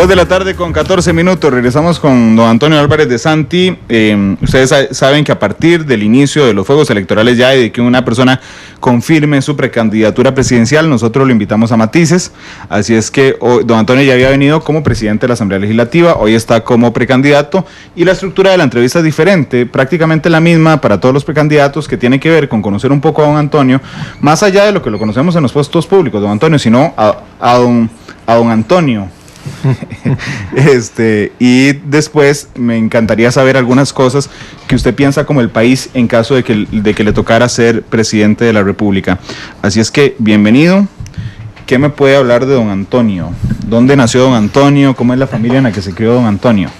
2:14 p.m. Regresamos con don Antonio Álvarez de Santi. Ustedes saben que a partir del inicio de los fuegos electorales ya y de que una persona confirme su precandidatura presidencial, nosotros lo invitamos a matices. Así es que don Antonio ya había venido como presidente de la Asamblea Legislativa, hoy está como precandidato y la estructura de la entrevista es diferente, prácticamente la misma para todos los precandidatos, que tiene que ver con conocer un poco a don Antonio, más allá de lo que lo conocemos en los puestos públicos, don Antonio, sino a don Antonio. Y después me encantaría saber algunas cosas que usted piensa como el país en caso de que le tocara ser presidente de la República. Así es que, bienvenido. ¿Qué me puede hablar de don Antonio? ¿Dónde nació don Antonio? ¿Cómo es la familia en la que se crió don Antonio?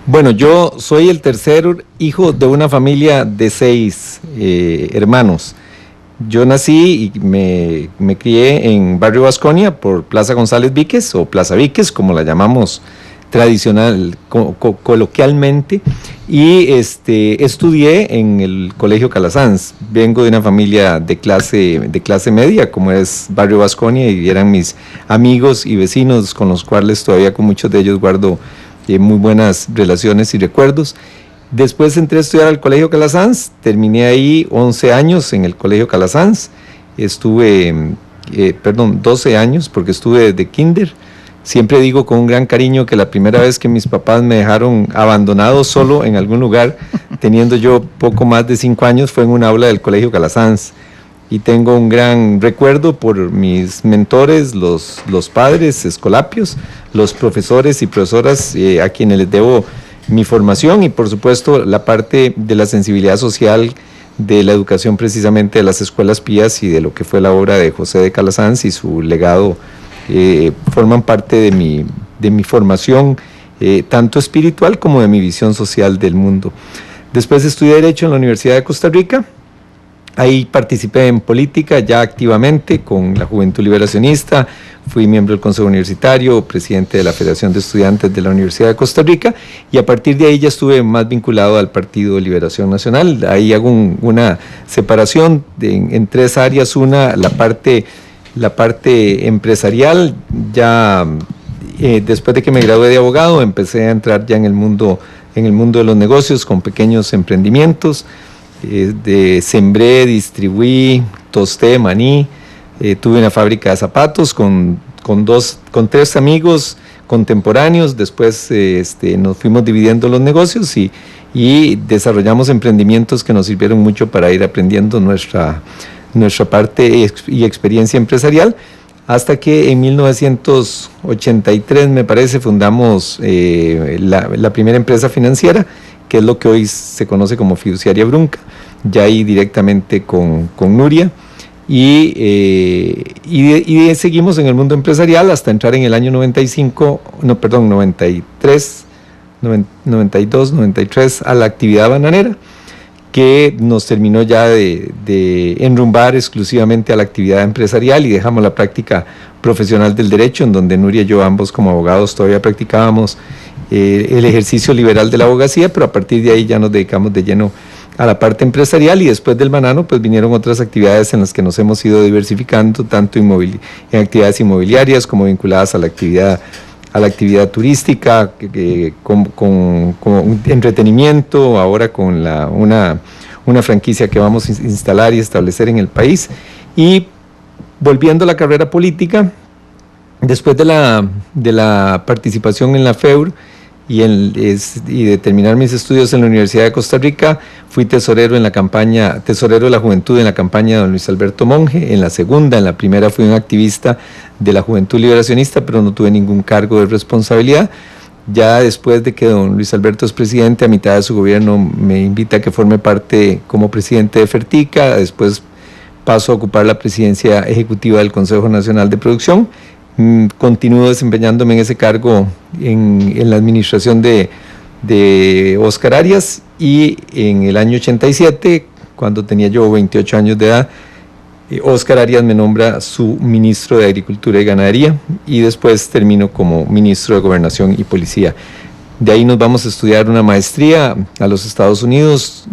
Bueno, yo soy el tercer hijo de una familia de 6 hermanos. Yo nací y me crié en Barrio Vasconia por Plaza González Víquez o Plaza Víquez, como la llamamos tradicional, coloquialmente, y estudié en el Colegio Calasanz. Vengo de una familia de clase media, como es Barrio Vasconia, y eran mis amigos y vecinos con los cuales todavía con muchos de ellos guardo muy buenas relaciones y recuerdos. Después entré a estudiar al Colegio Calasanz, terminé ahí 11 años en el Colegio Calasanz, estuve, 12 años porque estuve desde kinder. Siempre digo con un gran cariño que la primera vez que mis papás me dejaron abandonado solo en algún lugar, teniendo yo poco más de 5 años, fue en un aula del Colegio Calasanz. Y tengo un gran recuerdo por mis mentores, los padres escolapios, los profesores y profesoras a quienes les debo mi formación y por supuesto la parte de la sensibilidad social de la educación precisamente de las escuelas pías y de lo que fue la obra de José de Calasanz y su legado forman parte de mi formación tanto espiritual como de mi visión social del mundo. Después estudié Derecho en la Universidad de Costa Rica. Ahí participé en política ya activamente con la Juventud Liberacionista, fui miembro del Consejo Universitario, presidente de la Federación de Estudiantes de la Universidad de Costa Rica y a partir de ahí ya estuve más vinculado al Partido de Liberación Nacional. Ahí hago una separación en 3 áreas. Una, la parte empresarial. Ya después de que me gradué de abogado empecé a entrar ya en el mundo de los negocios con pequeños emprendimientos. Sembré, distribuí, tosté maní, tuve una fábrica de zapatos con 3 amigos contemporáneos. Después nos fuimos dividiendo los negocios y desarrollamos emprendimientos que nos sirvieron mucho para ir aprendiendo nuestra parte y experiencia empresarial, hasta que en 1983 me parece fundamos la primera empresa financiera, que es lo que hoy se conoce como Fiduciaria Brunca, ya ahí directamente con Nuria, y seguimos en el mundo empresarial hasta entrar en el año 92, a la actividad bananera, que nos terminó ya de enrumbar exclusivamente a la actividad empresarial y dejamos la práctica profesional del derecho, en donde Nuria y yo ambos como abogados todavía practicábamos el ejercicio liberal de la abogacía, pero a partir de ahí ya nos dedicamos de lleno a la parte empresarial y después del banano pues vinieron otras actividades en las que nos hemos ido diversificando, tanto en actividades inmobiliarias como vinculadas a la actividad turística, con entretenimiento, ahora con una franquicia que vamos a instalar y establecer en el país. Y volviendo a la carrera política, después de la participación en la FEUR y de terminar mis estudios en la Universidad de Costa Rica, fui tesorero de la Juventud en la campaña de don Luis Alberto Monge, en la primera fui un activista de la Juventud Liberacionista, pero no tuve ningún cargo de responsabilidad. Ya después de que don Luis Alberto es presidente, a mitad de su gobierno me invita a que forme parte como presidente de Fertica, después paso a ocupar la presidencia ejecutiva del Consejo Nacional de Producción. Continúo desempeñándome en ese cargo en la administración de Óscar Arias, y en el año 87, cuando tenía yo 28 años de edad, Óscar Arias me nombra su ministro de Agricultura y Ganadería y después termino como ministro de Gobernación y Policía. De ahí nos vamos a estudiar una maestría a los Estados Unidos,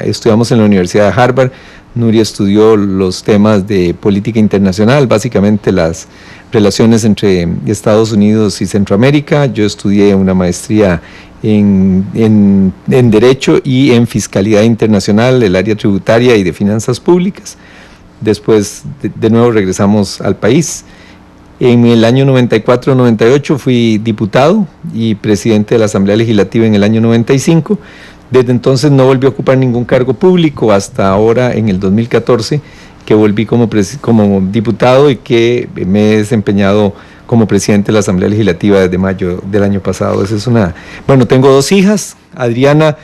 estudiamos en la Universidad de Harvard, Nuria estudió los temas de política internacional, básicamente las relaciones entre Estados Unidos y Centroamérica. Yo estudié una maestría en Derecho y en Fiscalidad Internacional, el área tributaria y de finanzas públicas. Después, de nuevo, regresamos al país. En el año 94-98 fui diputado y presidente de la Asamblea Legislativa en el año 95. Desde entonces no volví a ocupar ningún cargo público hasta ahora, en el 2014, que volví como diputado y que me he desempeñado como presidente de la Asamblea Legislativa desde mayo del año pasado. Bueno, tengo 2 hijas, Adriana,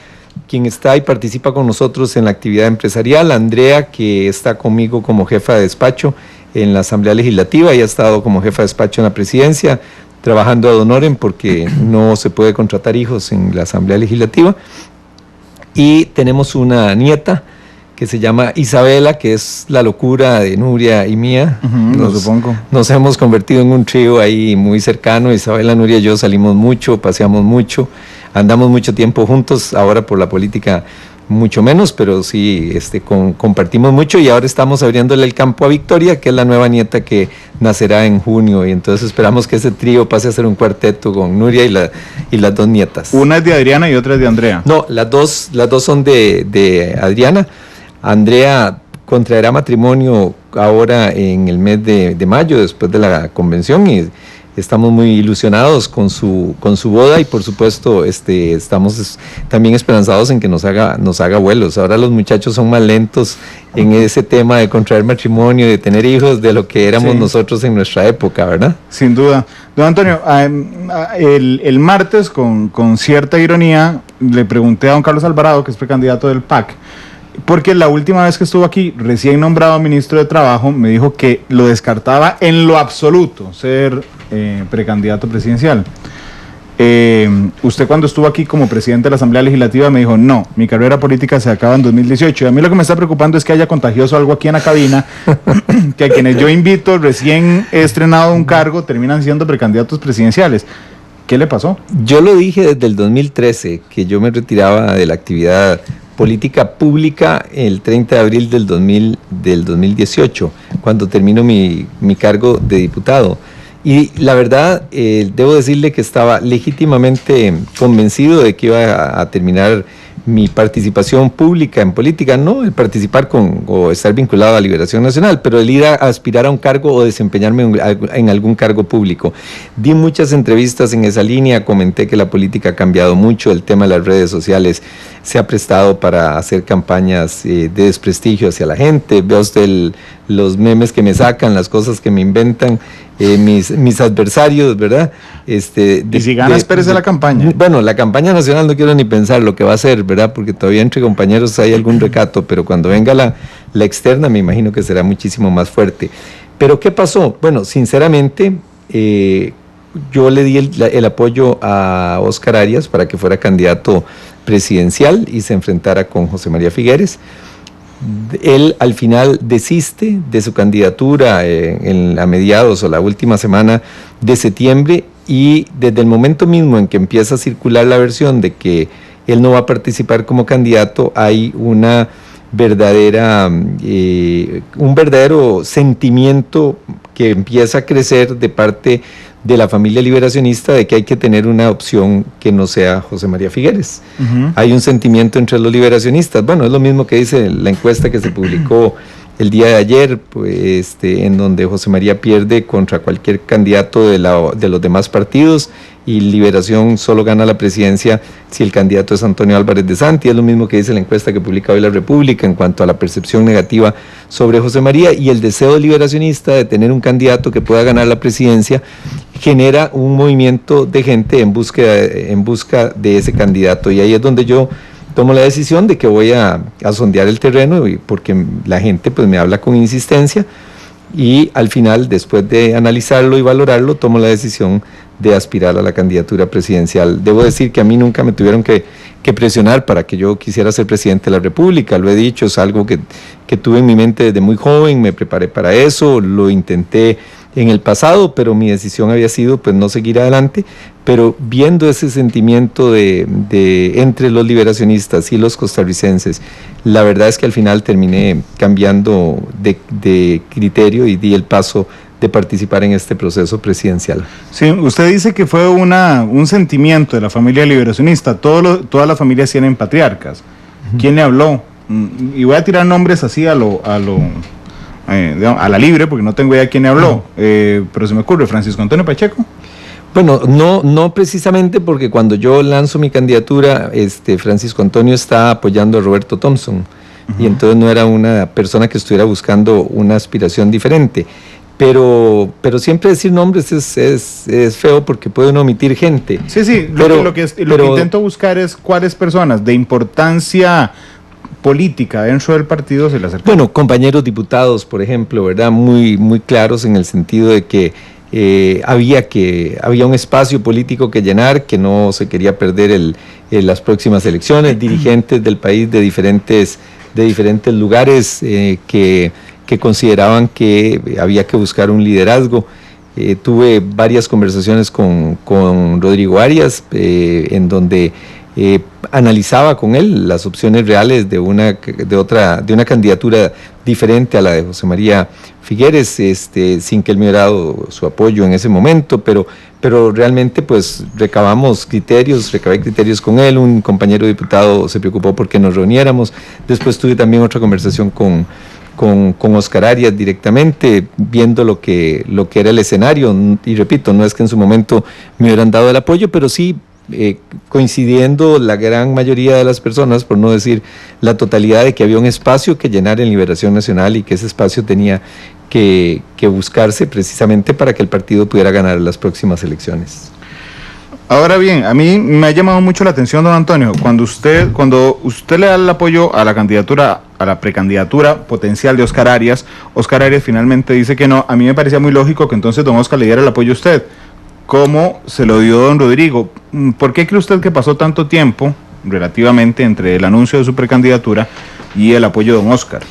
quien está y participa con nosotros en la actividad empresarial, Andrea, que está conmigo como jefa de despacho en la Asamblea Legislativa y ha estado como jefa de despacho en la presidencia, trabajando ad honorem porque no se puede contratar hijos en la Asamblea Legislativa. Y tenemos una nieta que se llama Isabela, que es la locura de Nuria y mía. Lo supongo. Nos hemos convertido en un trío ahí muy cercano. Isabela, Nuria y yo salimos mucho, paseamos mucho, andamos mucho tiempo juntos, ahora por la política mucho menos, pero sí compartimos mucho, y ahora estamos abriéndole el campo a Victoria, que es la nueva nieta que nacerá en junio, y entonces esperamos que ese trío pase a ser un cuarteto con Nuria y las 2 nietas. Una es de Adriana y otra es de Andrea. No, las dos son de Adriana. Andrea contraerá matrimonio ahora en el mes de mayo, después de la convención, y estamos muy ilusionados con su boda, y por supuesto estamos también esperanzados en que nos haga vuelos. Ahora los muchachos son más lentos en ese tema de contraer matrimonio, de tener hijos, de lo que éramos nosotros en nuestra época, ¿verdad? Sin duda. Don Antonio, el martes, con cierta ironía, le pregunté a don Carlos Alvarado, que es precandidato del PAC, porque la última vez que estuvo aquí, recién nombrado ministro de Trabajo, me dijo que lo descartaba en lo absoluto ser precandidato presidencial. Usted, cuando estuvo aquí como presidente de la Asamblea Legislativa, me dijo: no, mi carrera política se acaba en 2018. Y a mí lo que me está preocupando es que haya contagioso algo aquí en la cabina, que a quienes yo invito, recién he estrenado un cargo, terminan siendo precandidatos presidenciales. ¿Qué le pasó? Yo lo dije desde el 2013, que yo me retiraba de la actividad política pública el 30 de abril del 2018, cuando termino mi cargo de diputado. Y la verdad, debo decirle que estaba legítimamente convencido de que iba a terminar mi participación pública en política, no el participar o estar vinculado a Liberación Nacional, pero el ir a aspirar a un cargo o desempeñarme en algún cargo público. Di muchas entrevistas en esa línea, comenté que la política ha cambiado mucho, el tema de las redes sociales se ha prestado para hacer campañas de desprestigio hacia la gente. Vea usted los memes que me sacan, las cosas que me inventan mis adversarios, ¿verdad? Y si gana, espérese la campaña. Bueno, la campaña nacional no quiero ni pensar lo que va a ser, ¿verdad? Porque todavía entre compañeros hay algún recato, pero cuando venga la externa me imagino que será muchísimo más fuerte. ¿Pero qué pasó? Bueno, sinceramente, yo le di el apoyo a Óscar Arias para que fuera candidato presidencial y se enfrentara con José María Figueres. Él al final desiste de su candidatura a mediados o la última semana de septiembre, y desde el momento mismo en que empieza a circular la versión de que él no va a participar como candidato, hay un verdadero sentimiento que empieza a crecer de parte de la familia liberacionista de que hay que tener una opción que no sea José María Figueres. Hay un sentimiento entre los liberacionistas. Bueno, es lo mismo que dice la encuesta que se publicó el día de ayer, pues, en donde José María pierde contra cualquier candidato de los demás partidos, y Liberación solo gana la presidencia si el candidato es Antonio Álvarez de Santi. Es lo mismo que dice la encuesta que publica hoy La República en cuanto a la percepción negativa sobre José María, y el deseo liberacionista de tener un candidato que pueda ganar la presidencia genera un movimiento de gente en busca de ese candidato, y ahí es donde yo tomo la decisión de que voy a sondear el terreno, porque la gente pues me habla con insistencia, y al final, después de analizarlo y valorarlo, tomo la decisión de aspirar a la candidatura presidencial. Debo decir que a mí nunca me tuvieron que presionar para que yo quisiera ser presidente de la República. Lo he dicho, es algo que tuve en mi mente desde muy joven, me preparé para eso, lo intenté en el pasado, pero mi decisión había sido pues no seguir adelante, pero viendo ese sentimiento de entre los liberacionistas y los costarricenses, la verdad es que al final terminé cambiando de criterio y di el paso de participar en este proceso presidencial. Sí, usted dice que fue un sentimiento de la familia liberacionista. Todas las familias tienen patriarcas. ¿Quién le habló? Y voy a tirar nombres así a la libre, porque no tengo idea de quién le habló, pero se me ocurre, Francisco Antonio Pacheco. Bueno, no precisamente, porque cuando yo lanzo mi candidatura, Francisco Antonio está apoyando a Roberto Thompson, y entonces no era una persona que estuviera buscando una aspiración diferente. Pero siempre decir nombres es feo, porque puede uno omitir gente. Sí, lo que intento buscar es cuáles personas de importancia política dentro del partido se le acercaron. Bueno, compañeros diputados, por ejemplo, ¿verdad? Muy claros en el sentido de que había un espacio político que llenar, que no se quería perder las próximas elecciones, dirigentes del país de diferentes lugares que consideraban que había que buscar un liderazgo. Tuve varias conversaciones con Rodrigo Arias, en donde analizaba con él las opciones reales de una candidatura diferente a la de José María Figueres, sin que él me hubiera dado su apoyo en ese momento, pero realmente pues recabé criterios con él. Un compañero diputado se preocupó porque nos reuniéramos. Después tuve también otra conversación con Oscar Arias directamente, viendo lo que era el escenario, y repito, no es que en su momento me hubieran dado el apoyo, pero sí coincidiendo la gran mayoría de las personas, por no decir la totalidad, de que había un espacio que llenar en Liberación Nacional y que ese espacio tenía que buscarse precisamente para que el partido pudiera ganar las próximas elecciones. Ahora bien, a mí me ha llamado mucho la atención, don Antonio, cuando usted le da el apoyo a la precandidatura potencial de Oscar Arias finalmente dice que no. A mí me parecía muy lógico que entonces don Oscar le diera el apoyo a usted, como se lo dio don Rodrigo. ¿Por qué cree usted que pasó tanto tiempo, relativamente, entre el anuncio de su precandidatura y el apoyo de don Oscar?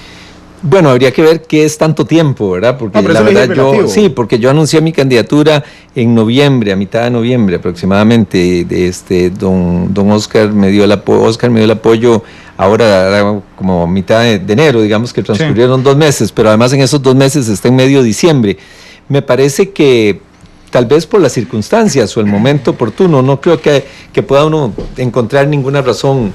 Bueno, habría que ver qué es tanto tiempo, ¿verdad? Porque la verdad porque yo anuncié mi candidatura en noviembre, a mitad de noviembre aproximadamente. Don Oscar me dio el apoyo ahora como mitad de enero, digamos que transcurrieron 2 meses, pero además en esos 2 meses está en medio de diciembre. Me parece que tal vez por las circunstancias o el momento oportuno, no creo que pueda uno encontrar ninguna razón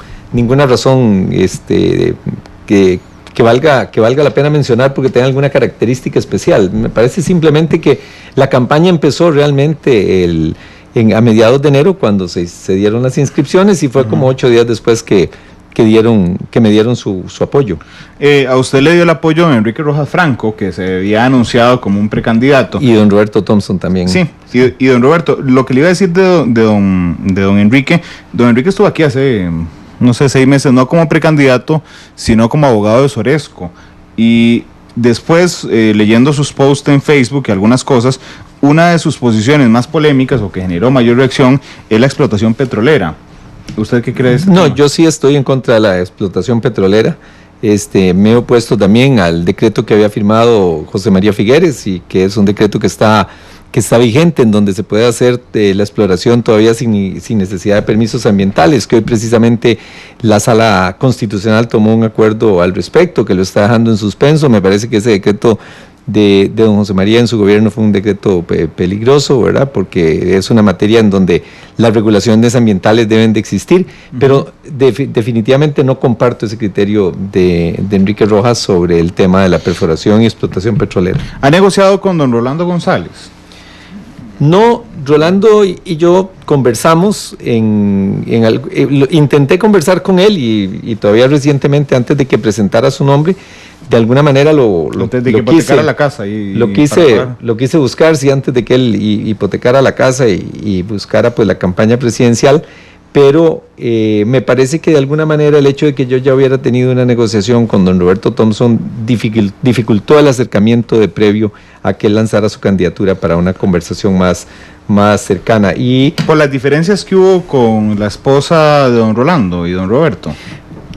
que valga la pena mencionar porque tenga alguna característica especial. Me parece simplemente que la campaña empezó realmente a mediados de enero, cuando se dieron las inscripciones, y fue como 8 días después que me dieron su apoyo. A usted le dio el apoyo a Enrique Rojas Franco, que se había anunciado como un precandidato. Y don Roberto Thompson también. Sí, y don Roberto, lo que le iba a decir de don Enrique estuvo aquí hace, no sé, 6 meses, no como precandidato, sino como abogado de Soresco. Y después, leyendo sus posts en Facebook y algunas cosas, una de sus posiciones más polémicas o que generó mayor reacción es la explotación petrolera. ¿Usted qué cree de eso? No, yo sí estoy en contra de la explotación petrolera. Me he opuesto también al decreto que había firmado José María Figueres, y que es un decreto que está vigente, en donde se puede hacer la exploración todavía sin necesidad de permisos ambientales, que hoy precisamente la Sala Constitucional tomó un acuerdo al respecto, que lo está dejando en suspenso. Me parece que ese decreto de don José María en su gobierno fue un decreto peligroso, ¿verdad? Porque es una materia en donde las regulaciones ambientales deben de existir, pero definitivamente no comparto ese criterio de Enrique Rojas sobre el tema de la perforación y explotación petrolera. ¿Ha negociado con don Rolando González? No, Rolando y yo conversamos, intenté conversar con él y todavía recientemente, antes de que presentara su nombre, de alguna manera antes de que hipotecara la casa lo quise buscar, sí, antes de que él hipotecara la casa y buscara pues la campaña presidencial, pero me parece que de alguna manera el hecho de que yo ya hubiera tenido una negociación con don Roberto Thompson dificultó el acercamiento de previo a que él lanzara su candidatura para una conversación más cercana. Y por las diferencias que hubo con la esposa de don Rolando y don Roberto.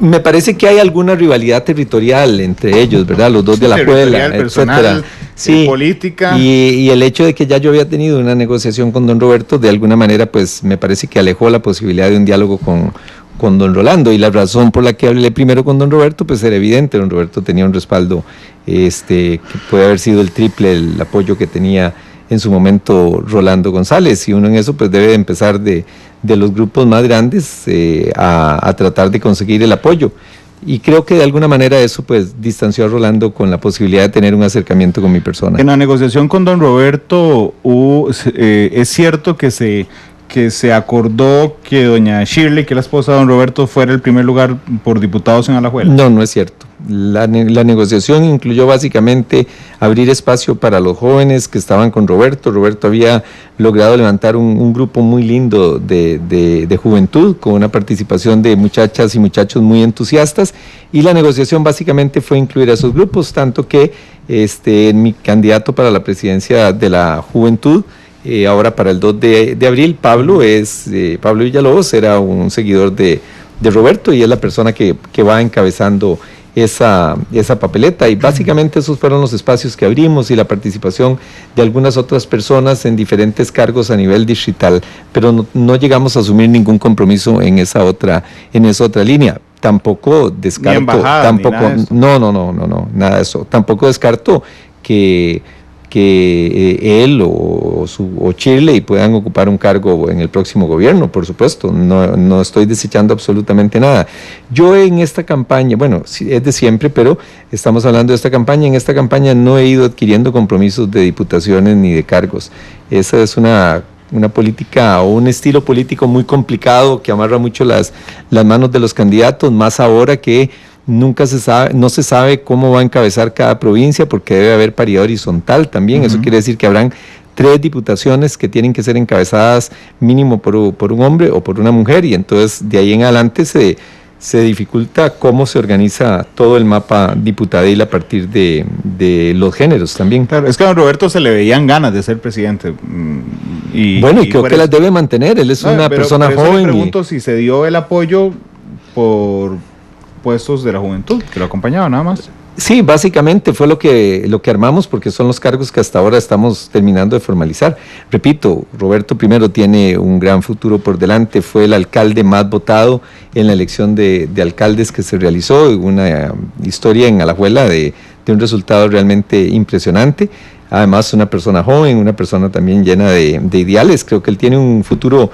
Me parece que hay alguna rivalidad territorial entre ellos, ¿verdad? Los dos de la escuela, etcétera. Sí, política. Y el hecho de que ya yo había tenido una negociación con don Roberto, de alguna manera, pues me parece que alejó la posibilidad de un diálogo con don Rolando, y la razón por la que hablé primero con don Roberto, pues era evidente. Don Roberto tenía un respaldo que puede haber sido el triple el apoyo que tenía en su momento Rolando González, y uno en eso pues debe empezar de los grupos más grandes a tratar de conseguir el apoyo. Y creo que de alguna manera eso pues distanció a Rolando con la posibilidad de tener un acercamiento con mi persona. En la negociación con don Roberto, es cierto que se acordó que doña Shirley, que es la esposa de don Roberto, fuera el primer lugar por diputados en Alajuela. No, no es cierto. La negociación incluyó básicamente abrir espacio para los jóvenes que estaban con Roberto. Roberto había logrado levantar un grupo muy lindo de juventud, con una participación de muchachas y muchachos muy entusiastas, y la negociación básicamente fue incluir a esos grupos, tanto que mi candidato para la presidencia de la juventud, ahora para el 2 de abril, Pablo Villalobos, era un seguidor de Roberto, y es la persona que va encabezando esa papeleta, y básicamente esos fueron los espacios que abrimos, y la participación de algunas otras personas en diferentes cargos a nivel distrital, pero no llegamos a asumir ningún compromiso en esa otra línea. Tampoco descarto, ni embajada, tampoco, ni nada de eso. No, nada de eso. Tampoco descarto que él o Shirley puedan ocupar un cargo en el próximo gobierno, por supuesto. No estoy desechando absolutamente nada. Yo en esta campaña, bueno, sí, es de siempre, pero estamos hablando de esta campaña. En esta campaña no he ido adquiriendo compromisos de diputaciones ni de cargos. Esa es una política o un estilo político muy complicado que amarra mucho las manos de los candidatos, más ahora que no se sabe cómo va a encabezar cada provincia, porque debe haber paridad horizontal también. Eso quiere decir que habrán 3 diputaciones que tienen que ser encabezadas mínimo por un hombre o por una mujer, y entonces de ahí en adelante se dificulta cómo se organiza todo el mapa diputadil a partir de los géneros también. Claro, es que a don Roberto se le veían ganas de ser presidente. Y creo que las debe mantener. Él es una persona joven. Le pregunto si se dio el apoyo por puestos de la juventud que lo acompañaban, nada más. Sí, básicamente fue lo que armamos, porque son los cargos que hasta ahora estamos terminando de formalizar. Repito, Roberto primero tiene un gran futuro por delante, fue el alcalde más votado en la elección de alcaldes que se realizó, una historia en Alajuela de un resultado realmente impresionante. Además, una persona joven, una persona también llena de ideales. Creo que él tiene un futuro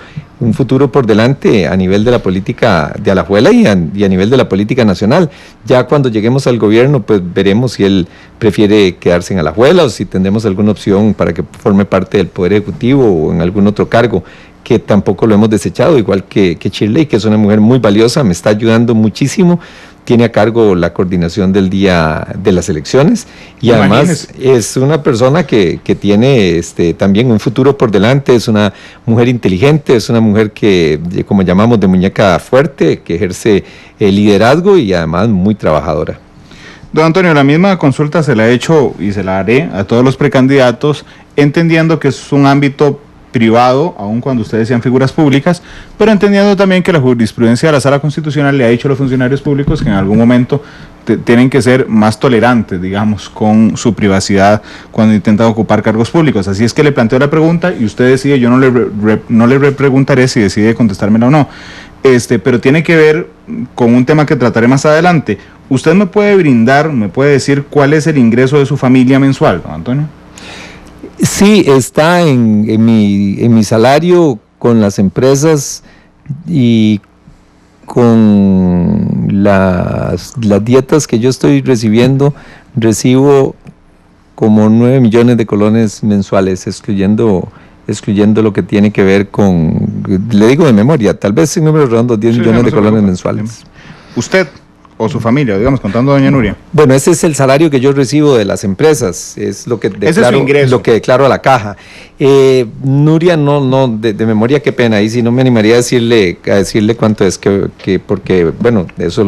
por delante a nivel de la política de Alajuela y a nivel de la política nacional. Ya cuando lleguemos al gobierno, pues veremos si él prefiere quedarse en Alajuela o si tendremos alguna opción para que forme parte del Poder Ejecutivo o en algún otro cargo, que tampoco lo hemos desechado, igual que Shirley, que es una mujer muy valiosa, me está ayudando muchísimo. Tiene a cargo la coordinación del día de las elecciones, y además es una persona que tiene también un futuro por delante. Es una mujer inteligente, es una mujer que, como llamamos, de muñeca fuerte, que ejerce el liderazgo y además muy trabajadora. Don Antonio, la misma consulta se la he hecho y se la haré a todos los precandidatos, entendiendo que es un ámbito privado, aun cuando ustedes sean figuras públicas, pero entendiendo también que la jurisprudencia de la Sala Constitucional le ha dicho a los funcionarios públicos que en algún momento tienen que ser más tolerantes, digamos, con su privacidad cuando intentan ocupar cargos públicos. Así es que le planteo la pregunta y usted decide, yo no le repreguntaré si decide contestármela o no, pero tiene que ver con un tema que trataré más adelante. ¿Usted me puede decir cuál es el ingreso de su familia mensual, don Antonio? Sí, está en mi salario con las empresas y con las dietas que yo estoy recibiendo. Recibo como 9 millones de colones mensuales, excluyendo lo que tiene que ver con, le digo de memoria, tal vez en números redondos 10 millones de colones mensuales. ¿Usted o su familia, digamos, contando a doña Nuria? Bueno, ese es el salario que yo recibo de las empresas, es lo que declaro a la caja. Nuria, de memoria, qué pena, ahí sí no me animaría a decirle cuánto es, porque, bueno, eso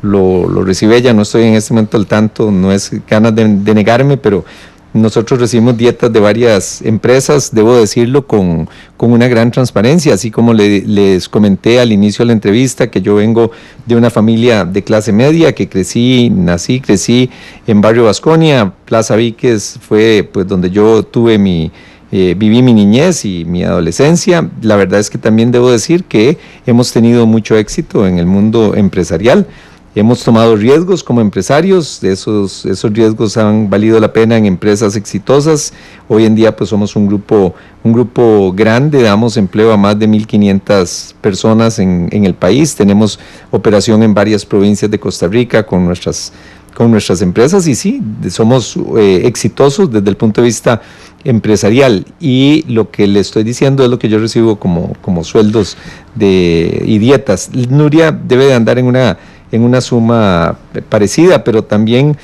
lo recibe ella, no estoy en este momento al tanto, no es ganas de negarme, pero nosotros recibimos dietas de varias empresas, debo decirlo, con una gran transparencia, así como les comenté al inicio de la entrevista que yo vengo de una familia de clase media, que crecí en Barrio Vasconia. Plaza Víquez fue pues donde yo viví mi niñez y mi adolescencia. La verdad es que también debo decir que hemos tenido mucho éxito en el mundo empresarial. Hemos tomado riesgos como empresarios, esos riesgos han valido la pena en empresas exitosas. Hoy en día pues somos un grupo grande, damos empleo a más de 1,500 personas en el país. Tenemos operación en varias provincias de Costa Rica con nuestras empresas y sí, somos exitosos desde el punto de vista empresarial, y lo que le estoy diciendo es lo que yo recibo como sueldos y dietas. Nuria debe de andar en una suma parecida, pero también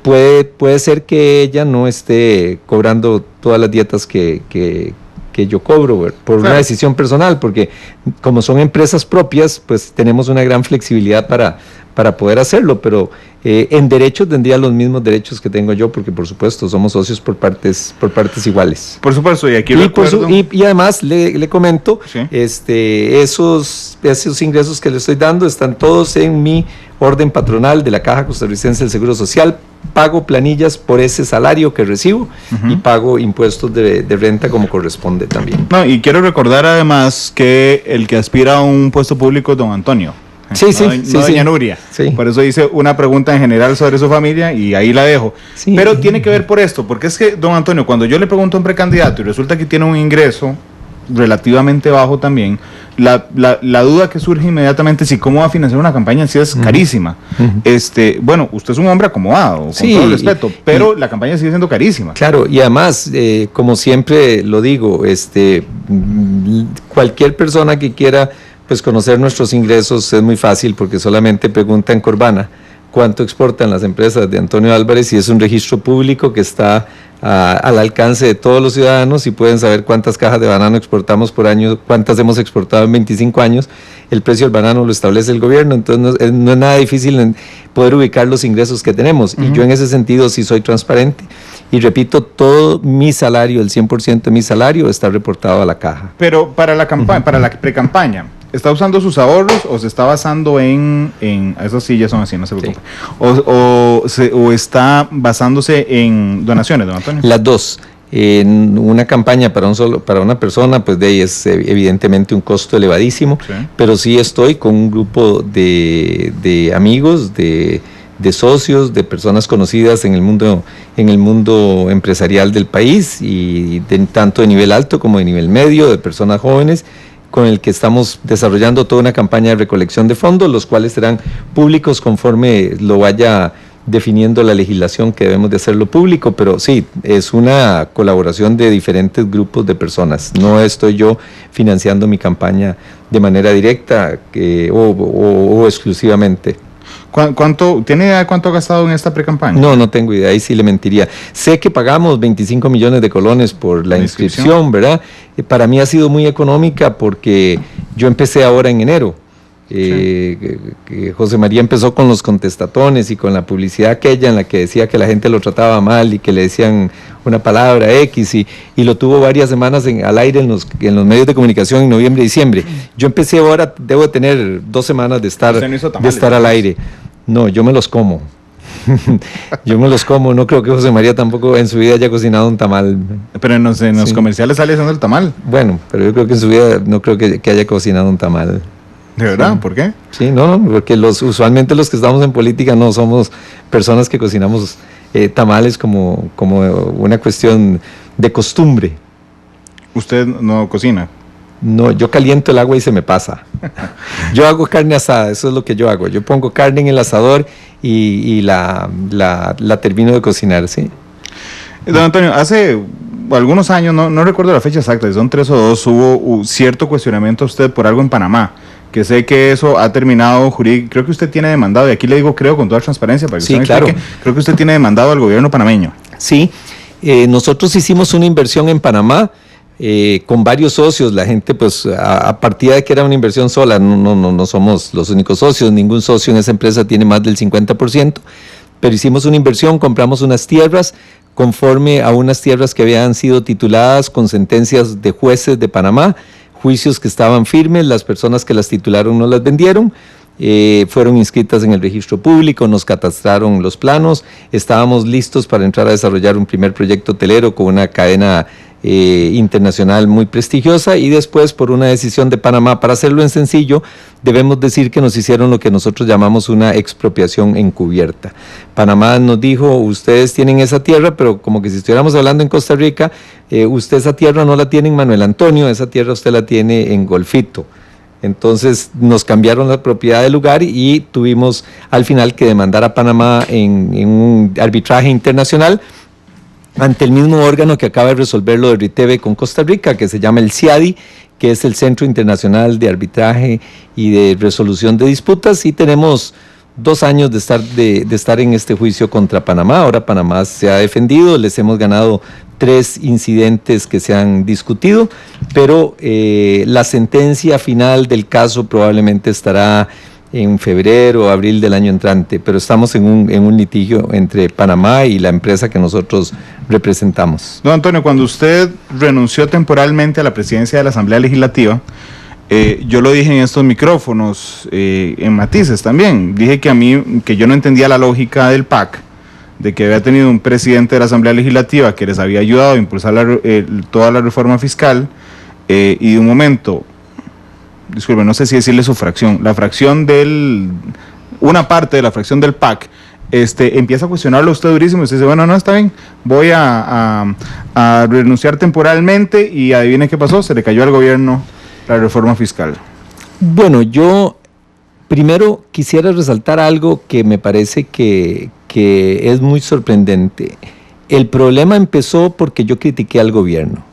puede ser que ella no esté cobrando todas las dietas que yo cobro por una decisión personal, porque como son empresas propias, pues tenemos una gran flexibilidad para poder hacerlo, pero en derecho tendría los mismos derechos que tengo yo, porque por supuesto somos socios por partes iguales. Por supuesto, y aquí recuerdo... Y además le comento, ¿sí? Esos ingresos que le estoy dando están todos en mi orden patronal de la Caja Costarricense del Seguro Social. Pago planillas por ese salario que recibo y pago impuestos de renta como corresponde también. No, y quiero recordar además que el que aspira a un puesto público es don Antonio. Sí, doña Nuria. Sí. Por eso hice una pregunta en general sobre su familia y ahí la dejo. Sí. Pero tiene que ver por esto, porque es que, don Antonio, cuando yo le pregunto a un precandidato y resulta que tiene un ingreso relativamente bajo también, la duda que surge inmediatamente es si cómo va a financiar una campaña si es carísima. Bueno, usted es un hombre acomodado, con todo el respeto, pero la campaña sigue siendo carísima. Claro, y además, como siempre lo digo, cualquier persona que quiera pues conocer nuestros ingresos es muy fácil, porque solamente pregunta en Corvana cuánto exportan las empresas de Antonio Álvarez, y es un registro público que está al alcance de todos los ciudadanos, y pueden saber cuántas cajas de banano exportamos por año, cuántas hemos exportado en 25 años. El precio del banano lo establece el gobierno, entonces no es nada difícil en poder ubicar los ingresos que tenemos, y yo en ese sentido sí soy transparente. Y repito, todo mi salario, el 100% de mi salario está reportado a la caja. Pero para la campaña, para la pre-campaña, ¿está usando sus ahorros o se está basando en esas sí ya son así, no se preocupe? Sí. O está basándose en donaciones, don Antonio? Las dos. En una campaña para una persona, pues de ahí es evidentemente un costo elevadísimo, sí. Pero sí estoy con un grupo de amigos, de socios, de personas conocidas en el mundo empresarial del país, y tanto de nivel alto como de nivel medio, de personas jóvenes, con el que estamos desarrollando toda una campaña de recolección de fondos, los cuales serán públicos conforme lo vaya definiendo la legislación, que debemos de hacerlo público, pero sí, es una colaboración de diferentes grupos de personas. No estoy yo financiando mi campaña de manera directa o exclusivamente. ¿Tiene idea de cuánto ha gastado en esta pre-campaña? No tengo idea, ahí sí le mentiría. Sé que pagamos 25 millones de colones por la inscripción, ¿verdad? Para mí ha sido muy económica porque yo empecé ahora en enero. Sí. José María empezó con los contestatones y con la publicidad aquella en la que decía que la gente lo trataba mal y que le decían una palabra X, y lo tuvo varias semanas al aire en los medios de comunicación en noviembre y diciembre. Yo empecé ahora, debo tener 2 semanas de estar al aire. No, yo me los como. Yo me los como, no creo que José María tampoco en su vida haya cocinado un tamal. Pero en los comerciales sale haciendo el tamal. Bueno, pero yo creo que en su vida no creo que haya cocinado un tamal. ¿De verdad? Sí. ¿Por qué? Sí, no, porque usualmente los que estamos en política no somos personas que cocinamos tamales como una cuestión de costumbre. ¿Usted no cocina? No, yo caliento el agua y se me pasa. Yo hago carne asada, eso es lo que yo hago. Yo pongo carne en el asador y la termino de cocinar, ¿sí? Don Antonio, hace algunos años, no recuerdo la fecha exacta, si son 3 o 2, hubo cierto cuestionamiento a usted por algo en Panamá, que sé que eso ha terminado jurídico. Creo que usted tiene demandado, y aquí le digo creo con toda transparencia, para que sí, usted me claro. explique, creo que usted tiene demandado al gobierno panameño. Sí, nosotros hicimos una inversión en Panamá, con varios socios. La gente pues a partir de que era una inversión sola, no somos los únicos socios, ningún socio en esa empresa tiene más del 50%, pero hicimos una inversión, compramos unas tierras conforme a unas tierras que habían sido tituladas con sentencias de jueces de Panamá, juicios que estaban firmes, las personas que las titularon no las vendieron, fueron inscritas en el registro público, nos catastraron los planos, estábamos listos para entrar a desarrollar un primer proyecto hotelero con una cadena internacional muy prestigiosa, y después, por una decisión de Panamá, para hacerlo en sencillo, debemos decir que nos hicieron lo que nosotros llamamos una expropiación encubierta. Panamá nos dijo: ustedes tienen esa tierra, pero como que si estuviéramos hablando en Costa Rica, usted esa tierra no la tiene en Manuel Antonio, esa tierra usted la tiene en Golfito. Entonces nos cambiaron la propiedad del lugar y tuvimos al final que demandar a Panamá en un arbitraje internacional ante el mismo órgano que acaba de resolver lo de RITEVE con Costa Rica, que se llama el CIADI, que es el Centro Internacional de Arbitraje y de Resolución de Disputas, y tenemos 2 años de estar en este juicio contra Panamá. Ahora Panamá se ha defendido, les hemos ganado 3 incidentes que se han discutido, pero la sentencia final del caso probablemente estará en febrero o abril del año entrante, pero estamos en un litigio entre Panamá y la empresa que nosotros representamos. Don Antonio, cuando usted renunció temporalmente a la presidencia de la Asamblea Legislativa, yo lo dije en estos micrófonos, en Matices también, dije que yo no entendía la lógica del PAC, de que había tenido un presidente de la Asamblea Legislativa que les había ayudado a impulsar toda la reforma fiscal, y de un momento, disculpe, no sé si decirle su fracción, una parte de la fracción del PAC, empieza a cuestionarlo usted durísimo, y usted dice: bueno, no, está bien, voy a renunciar temporalmente, y adivine qué pasó, se le cayó al gobierno la reforma fiscal. Bueno, yo primero quisiera resaltar algo que me parece que es muy sorprendente. El problema empezó porque yo critiqué al gobierno,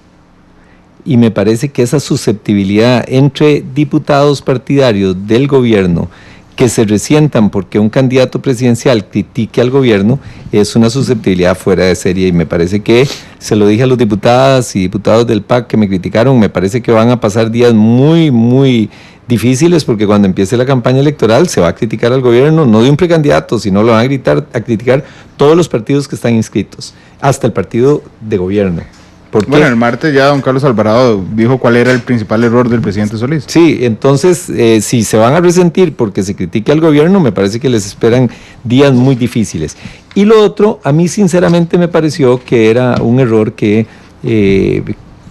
y me parece que esa susceptibilidad entre diputados partidarios del gobierno que se resientan porque un candidato presidencial critique al gobierno es una susceptibilidad fuera de serie, y me parece que, se lo dije a los diputadas y diputados del PAC que me criticaron, me parece que van a pasar días muy, muy difíciles, porque cuando empiece la campaña electoral se va a criticar al gobierno, no de un precandidato, sino lo van a criticar todos los partidos que están inscritos, hasta el partido de gobierno. Bueno, el martes ya don Carlos Alvarado dijo cuál era el principal error del presidente Solís. Sí, entonces si se van a resentir porque se critique al gobierno, me parece que les esperan días muy difíciles. Y lo otro, a mí sinceramente me pareció que era un error que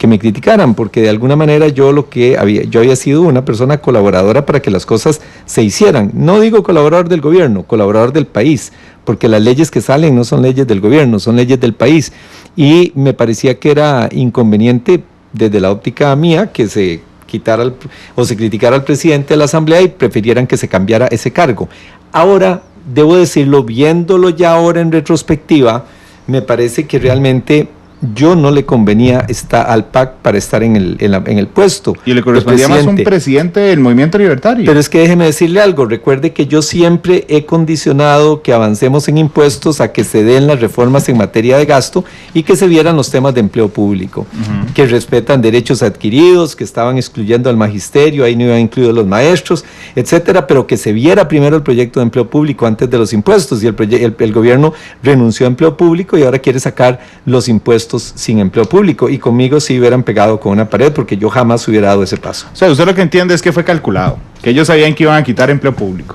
me criticaran, porque de alguna manera yo había sido una persona colaboradora para que las cosas se hicieran. No digo colaborador del gobierno, colaborador del país, porque las leyes que salen no son leyes del gobierno, son leyes del país. Y me parecía que era inconveniente desde la óptica mía que se quitara o se criticara al presidente de la Asamblea y prefirieran que se cambiara ese cargo. Ahora, debo decirlo, viéndolo ya ahora en retrospectiva, me parece que realmente yo no le convenía al PAC para estar en el puesto. Y le correspondía más un presidente del Movimiento Libertario. Pero es que déjeme decirle algo, recuerde que yo siempre he condicionado que avancemos en impuestos a que se den las reformas en materia de gasto y que se vieran los temas de empleo público, que respetan derechos adquiridos, que estaban excluyendo al magisterio, ahí no iban incluidos los maestros, etcétera, pero que se viera primero el proyecto de empleo público antes de los impuestos, y el gobierno renunció a empleo público y ahora quiere sacar los impuestos sin empleo público, y conmigo sí hubieran pegado con una pared, porque yo jamás hubiera dado ese paso. O sea, usted lo que entiende es que fue calculado, que ellos sabían que iban a quitar empleo público.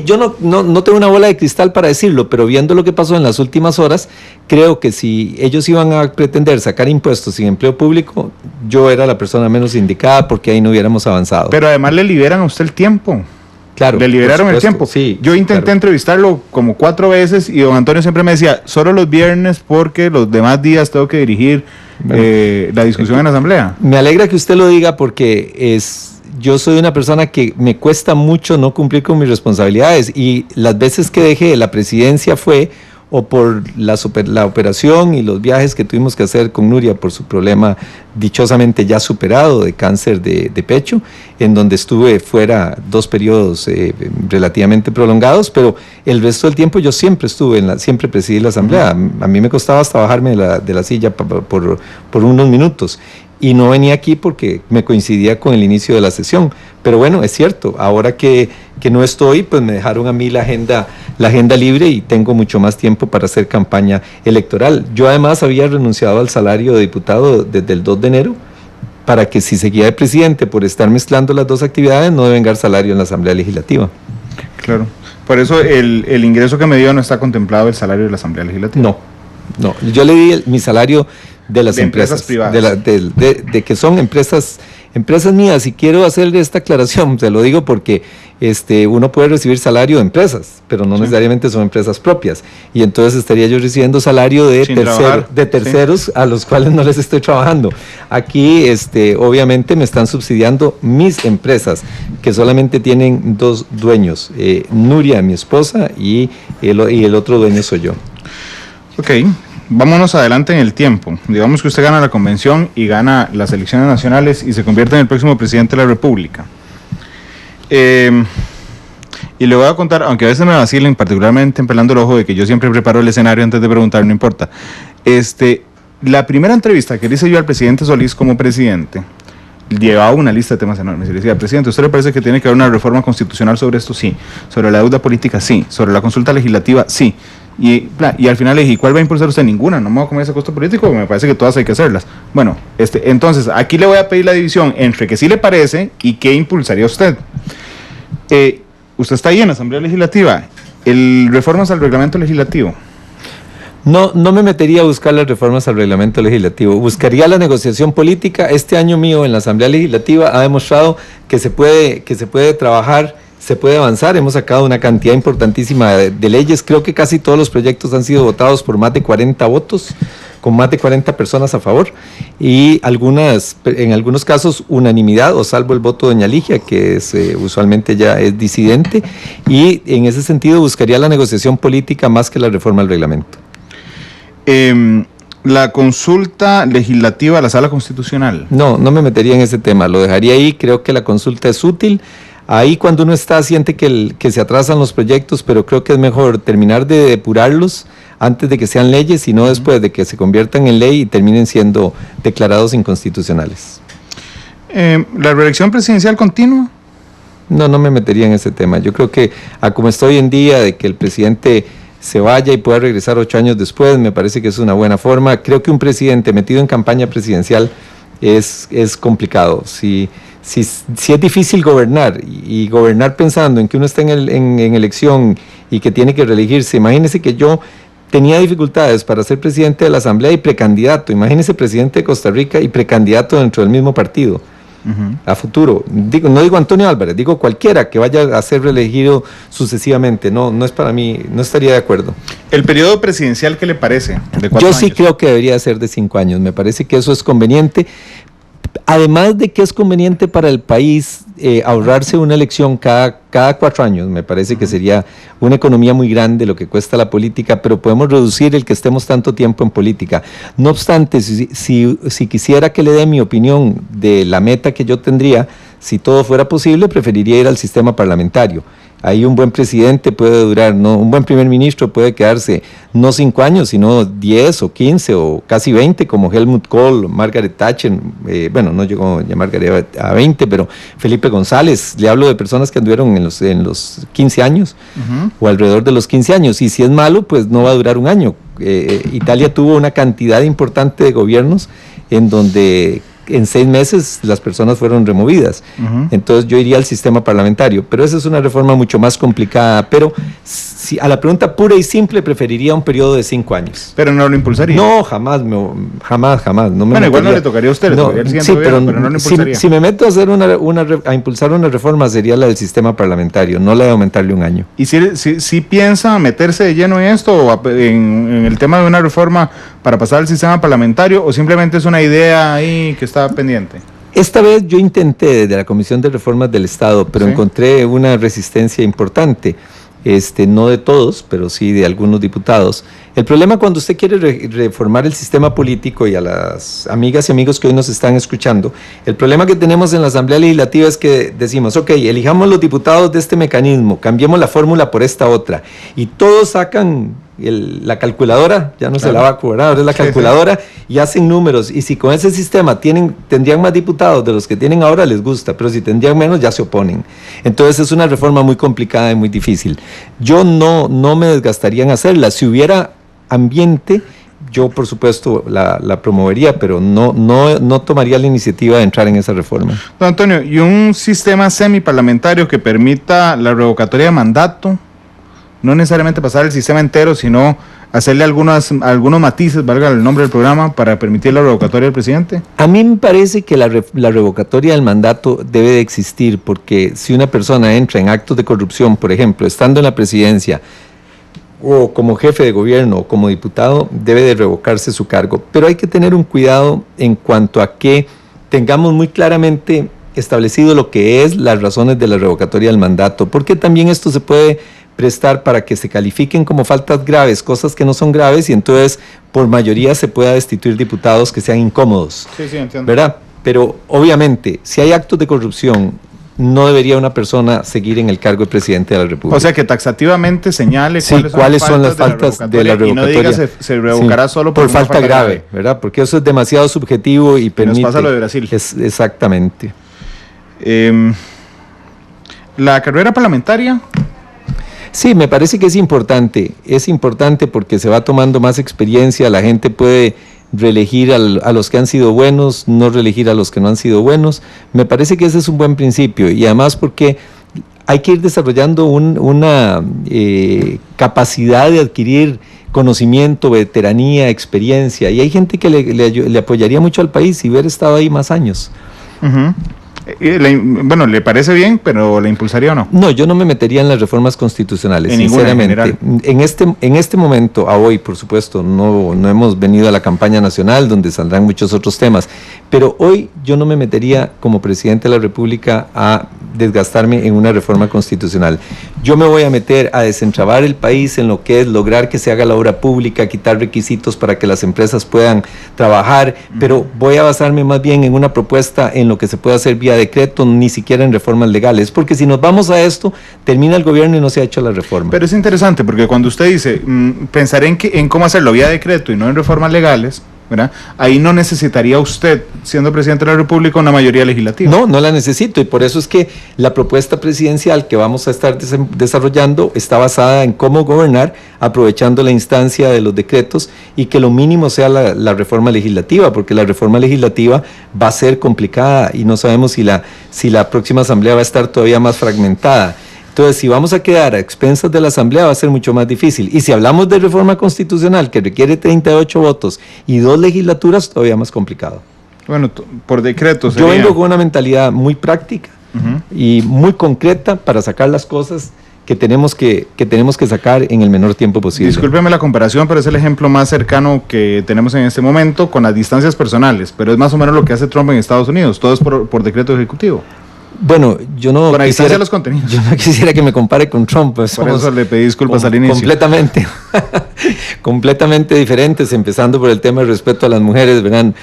Yo no tengo una bola de cristal para decirlo, pero viendo lo que pasó en las últimas horas, creo que si ellos iban a pretender sacar impuestos sin empleo público, yo era la persona menos indicada, porque ahí no hubiéramos avanzado. Pero además le liberan a usted el tiempo. Claro, le liberaron el tiempo. Sí, yo intenté entrevistarlo como 4 veces, y don Antonio siempre me decía: solo los viernes, porque los demás días tengo que dirigir la discusión en la Asamblea. Me alegra que usted lo diga, porque yo soy una persona que me cuesta mucho no cumplir con mis responsabilidades, y las veces que dejé la presidencia fue o por la operación y los viajes que tuvimos que hacer con Nuria por su problema dichosamente ya superado de cáncer de pecho, en donde estuve fuera 2 periodos relativamente prolongados, pero el resto del tiempo yo siempre siempre presidí la Asamblea. A mí me costaba hasta bajarme de la silla por unos minutos, y no venía aquí porque me coincidía con el inicio de la sesión. Pero bueno, es cierto, ahora que no estoy, pues me dejaron a mí la agenda la agenda libre y tengo mucho más tiempo para hacer campaña electoral. Yo además había renunciado al salario de diputado desde el 2 de enero para que si seguía de presidente por estar mezclando las dos actividades no devengar salario en la Asamblea Legislativa. Claro, por eso el ingreso que me dio no está contemplado el salario de la Asamblea Legislativa. No, yo le di mi salario de las empresas privadas. De que son empresas mías, y quiero hacer esta aclaración, se lo digo porque uno puede recibir salario de empresas, pero no necesariamente son empresas propias, y entonces estaría yo recibiendo salario de terceros a los cuales no les estoy trabajando. Aquí obviamente me están subsidiando mis empresas, que solamente tienen 2 dueños, Nuria, mi esposa, y el otro dueño soy yo. Ok, vámonos adelante en el tiempo. Digamos que usted gana la convención y gana las elecciones nacionales y se convierte en el próximo presidente de la República. Y le voy a contar, aunque a veces me vacilen, particularmente en Pelando el Ojo, de que yo siempre preparo el escenario antes de preguntar, no importa. La primera entrevista que le hice yo al presidente Solís como presidente, llevaba una lista de temas enormes. Y le decía, presidente, ¿usted le parece que tiene que haber una reforma constitucional sobre esto? Sí. ¿Sobre la deuda política? Sí. ¿Sobre la consulta legislativa? Sí. Y al final le dije, ¿cuál va a impulsar usted? Ninguna, no me voy a comer ese costo político, me parece que todas hay que hacerlas. Bueno, entonces, aquí le voy a pedir la división entre que sí le parece y qué impulsaría usted. Usted está ahí en la Asamblea Legislativa, reformas al reglamento legislativo. No me metería a buscar las reformas al reglamento legislativo, buscaría la negociación política. Este año mío en la Asamblea Legislativa ha demostrado que se puede trabajar, se puede avanzar. Hemos sacado una cantidad importantísima de leyes. Creo que casi todos los proyectos han sido votados por más de 40 votos, con más de 40 personas a favor, y en algunos casos unanimidad, o salvo el voto de doña Ligia, que usualmente ya es disidente, y en ese sentido buscaría la negociación política más que la reforma al reglamento. La consulta legislativa a la Sala Constitucional. No me metería en ese tema, lo dejaría ahí. Creo que la consulta es útil. Ahí cuando uno siente que se atrasan los proyectos, pero creo que es mejor terminar de depurarlos antes de que sean leyes y no después de que se conviertan en ley y terminen siendo declarados inconstitucionales. ¿La reelección presidencial continua? No me metería en ese tema. Yo creo que como está hoy en día, de que el presidente se vaya y pueda regresar 8 años después, me parece que es una buena forma. Creo que un presidente metido en campaña presidencial es complicado. Si es difícil gobernar y gobernar pensando en que uno está en elección y que tiene que reelegirse. Imagínese que yo tenía dificultades para ser presidente de la Asamblea y precandidato. Imagínese presidente de Costa Rica y precandidato dentro del mismo partido. A futuro. No digo Antonio Álvarez, digo cualquiera que vaya a ser reelegido sucesivamente. No es para mí, no estaría de acuerdo. ¿El periodo presidencial qué le parece? ¿De 4 años? Yo sí creo que debería ser de 5 años. Me parece que eso es conveniente. Además de que es conveniente para el país ahorrarse una elección cada 4 años, me parece que sería una economía muy grande lo que cuesta la política, pero podemos reducir el que estemos tanto tiempo en política. No obstante, si quisiera que le dé mi opinión de la meta que yo tendría, si todo fuera posible, preferiría ir al sistema parlamentario. Ahí un buen presidente puede durar, un buen primer ministro puede quedarse no 5 años, sino 10 o 15 o casi 20, como Helmut Kohl, Margaret Thatcher, no llegó ya Margaret a 20, pero Felipe González, le hablo de personas que anduvieron en los 15 años o alrededor de los 15 años, y si es malo, pues no va a durar un año. Italia tuvo una cantidad importante de gobiernos en donde en 6 meses las personas fueron removidas. Entonces yo iría al sistema parlamentario, pero esa es una reforma mucho más complicada. Pero a la pregunta pura y simple, preferiría un periodo de 5 años. ¿Pero no lo impulsaría? No, jamás. No me igual no le tocaría a usted, pero no lo impulsaría. Si me meto a impulsar una reforma, sería la del sistema parlamentario, no la de aumentarle un año. ¿Y si piensa meterse de lleno en esto, o en el tema de una reforma para pasar al sistema parlamentario, o simplemente es una idea ahí que está pendiente? Esta vez yo intenté desde la Comisión de Reformas del Estado, pero encontré una resistencia importante. No de todos, pero sí de algunos diputados. El problema cuando usted quiere reformar el sistema político, y a las amigas y amigos que hoy nos están escuchando, el problema que tenemos en la Asamblea Legislativa es que decimos, ok, elijamos los diputados de este mecanismo, cambiemos la fórmula por esta otra, y todos sacan la calculadora, ya no se la va a cobrar, ahora es la calculadora, y hacen números, y si con ese sistema tendrían más diputados de los que tienen ahora, les gusta, pero si tendrían menos, ya se oponen. Entonces es una reforma muy complicada y muy difícil. Yo no me desgastaría en hacerla. Si hubiera ambiente, yo por supuesto la promovería, pero no tomaría la iniciativa de entrar en esa reforma. Don Antonio, ¿y un sistema semiparlamentario que permita la revocatoria de mandato? No necesariamente pasar el sistema entero, sino hacerle algunos matices, valga el nombre del programa, para permitir la revocatoria del presidente. A mí me parece que la revocatoria del mandato debe de existir, porque si una persona entra en actos de corrupción, por ejemplo, estando en la presidencia, o como jefe de gobierno, o como diputado, debe de revocarse su cargo. Pero hay que tener un cuidado en cuanto a que tengamos muy claramente establecido lo que es las razones de la revocatoria del mandato, porque también esto se puede prestar para que se califiquen como faltas graves, cosas que no son graves, y entonces por mayoría se pueda destituir diputados que sean incómodos. Sí, entiendo. ¿Verdad? Pero obviamente, si hay actos de corrupción, no debería una persona seguir en el cargo de presidente de la República. O sea, que taxativamente señale cuáles son las faltas de la revocatoria. Y no diga se revocará solo por falta grave, ¿verdad? Porque eso es demasiado subjetivo y permite... Nos pasa lo de Brasil. Exactamente. La carrera parlamentaria... Sí, me parece que es importante porque se va tomando más experiencia, la gente puede reelegir a los que han sido buenos, no reelegir a los que no han sido buenos. Me parece que ese es un buen principio, y además porque hay que ir desarrollando una capacidad de adquirir conocimiento, veteranía, experiencia, y hay gente que le apoyaría mucho al país y hubiera estado ahí más años. Uh-huh. Bueno, ¿le parece bien, pero le impulsaría o no? No, yo no me metería en las reformas constitucionales, sinceramente. En este momento, a hoy, por supuesto, no hemos venido a la campaña nacional, donde saldrán muchos otros temas, pero hoy yo no me metería como presidente de la República a desgastarme en una reforma constitucional. Yo me voy a meter a desentrabar el país en lo que es lograr que se haga la obra pública, quitar requisitos para que las empresas puedan trabajar, pero voy a basarme más bien en una propuesta en lo que se puede hacer vía decreto, ni siquiera en reformas legales, porque si nos vamos a esto, termina el gobierno y no se ha hecho la reforma. Pero es interesante, porque cuando usted dice, pensaré en cómo hacerlo vía decreto y no en reformas legales, ¿verdad? Ahí no necesitaría usted, siendo presidente de la República, una mayoría legislativa. No la necesito, y por eso es que la propuesta presidencial que vamos a estar desarrollando está basada en cómo gobernar, aprovechando la instancia de los decretos, y que lo mínimo sea la reforma legislativa, porque la reforma legislativa va a ser complicada y no sabemos si la próxima asamblea va a estar todavía más fragmentada. Entonces, si vamos a quedar a expensas de la Asamblea, va a ser mucho más difícil. Y si hablamos de reforma constitucional, que requiere 38 votos y 2 legislaturas, todavía más complicado. Bueno, por decreto sería... Yo vengo con una mentalidad muy práctica y muy concreta para sacar las cosas que tenemos que sacar en el menor tiempo posible. Discúlpeme la comparación, pero es el ejemplo más cercano que tenemos en este momento con las distancias personales, pero es más o menos lo que hace Trump en Estados Unidos, todo es por decreto ejecutivo. Bueno, yo no quisiera los contenidos. Yo no quisiera que me compare con Trump. Pues por eso le pedí disculpas al inicio. Completamente diferentes, empezando por el tema del respeto a las mujeres, verán.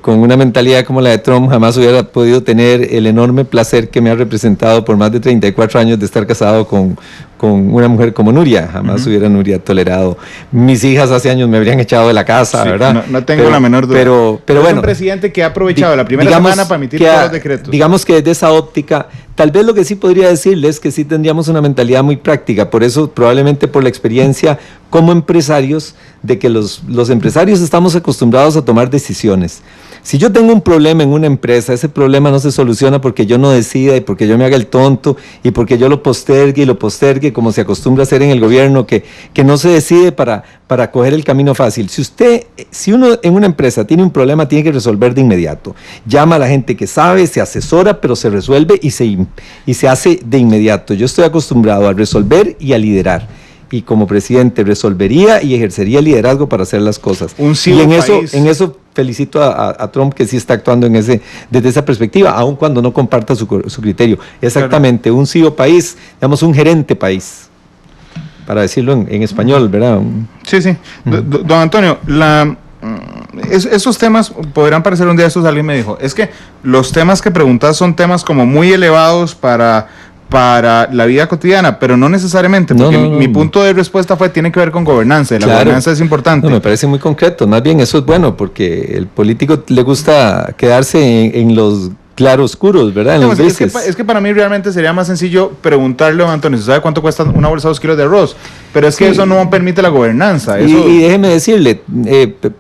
Con una mentalidad como la de Trump, jamás hubiera podido tener el enorme placer que me ha representado por más de 34 años de estar casado con una mujer como Nuria. Jamás hubiera Nuria tolerado. Mis hijas hace años me habrían echado de la casa, sí, ¿verdad? No tengo la menor duda. Pero bueno, es un presidente que ha aprovechado la primera semana para emitir todos los decretos. Digamos que desde esa óptica, tal vez lo que sí podría decirles es que sí tendríamos una mentalidad muy práctica. Por eso, probablemente por la experiencia como empresarios, de que los empresarios estamos acostumbrados a tomar decisiones. Si yo tengo un problema en una empresa, ese problema no se soluciona porque yo no decida y porque yo me haga el tonto y porque yo lo postergue como se acostumbra a hacer en el gobierno, que no se decide para coger el camino fácil. Si uno en una empresa tiene un problema, tiene que resolver de inmediato. Llama a la gente que sabe, se asesora, pero se resuelve y se hace de inmediato. Yo estoy acostumbrado a resolver y a liderar. Y como presidente resolvería y ejercería liderazgo para hacer las cosas. Y en eso felicito a Trump, que sí está actuando desde esa perspectiva, aun cuando no comparta su criterio. Exactamente, claro. Un CEO país, digamos un gerente país, para decirlo en español, ¿verdad? Sí. Don Antonio, esos temas podrán parecer un día, alguien me dijo, es que los temas que preguntas son temas como muy elevados para para la vida cotidiana, pero no necesariamente, porque mi punto de respuesta tiene que ver con gobernanza, y la gobernanza es importante. Me parece muy concreto, más bien eso es bueno, porque el político le gusta quedarse en los claroscuros, ¿verdad? Es que para mí realmente sería más sencillo preguntarle a Antonio, ¿sabe cuánto cuesta una bolsa de 2 kilos de arroz? Pero es que eso no permite la gobernanza. Y déjeme decirle,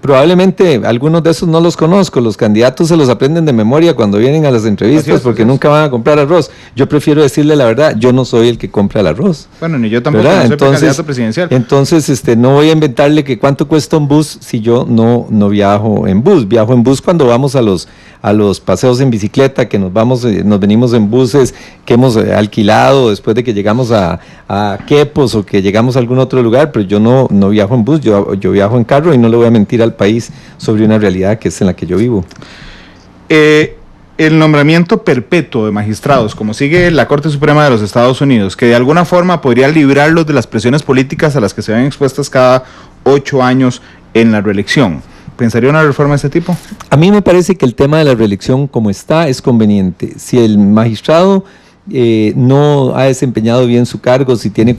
probablemente algunos de esos no los conozco, los candidatos se los aprenden de memoria cuando vienen a las entrevistas porque nunca van a comprar arroz. Yo prefiero decirle la verdad, yo no soy el que compra el arroz. Bueno, ni yo tampoco, no soy candidato presidencial. Entonces, no voy a inventarle que cuánto cuesta un bus si yo no viajo en bus. Viajo en bus cuando vamos a los paseos en bicicleta, que nos venimos en buses que hemos alquilado después de que llegamos a Quepos o que llegamos a algún otro lugar, pero yo no viajo en bus, yo viajo en carro y no le voy a mentir al país sobre una realidad que es en la que yo vivo. El nombramiento perpetuo de magistrados, como sigue la Corte Suprema de los Estados Unidos, que de alguna forma podría librarlos de las presiones políticas a las que se ven expuestas cada 8 años en la reelección. ¿Pensaría una reforma de este tipo? A mí me parece que el tema de la reelección como está es conveniente. Si el magistrado no ha desempeñado bien su cargo, si tiene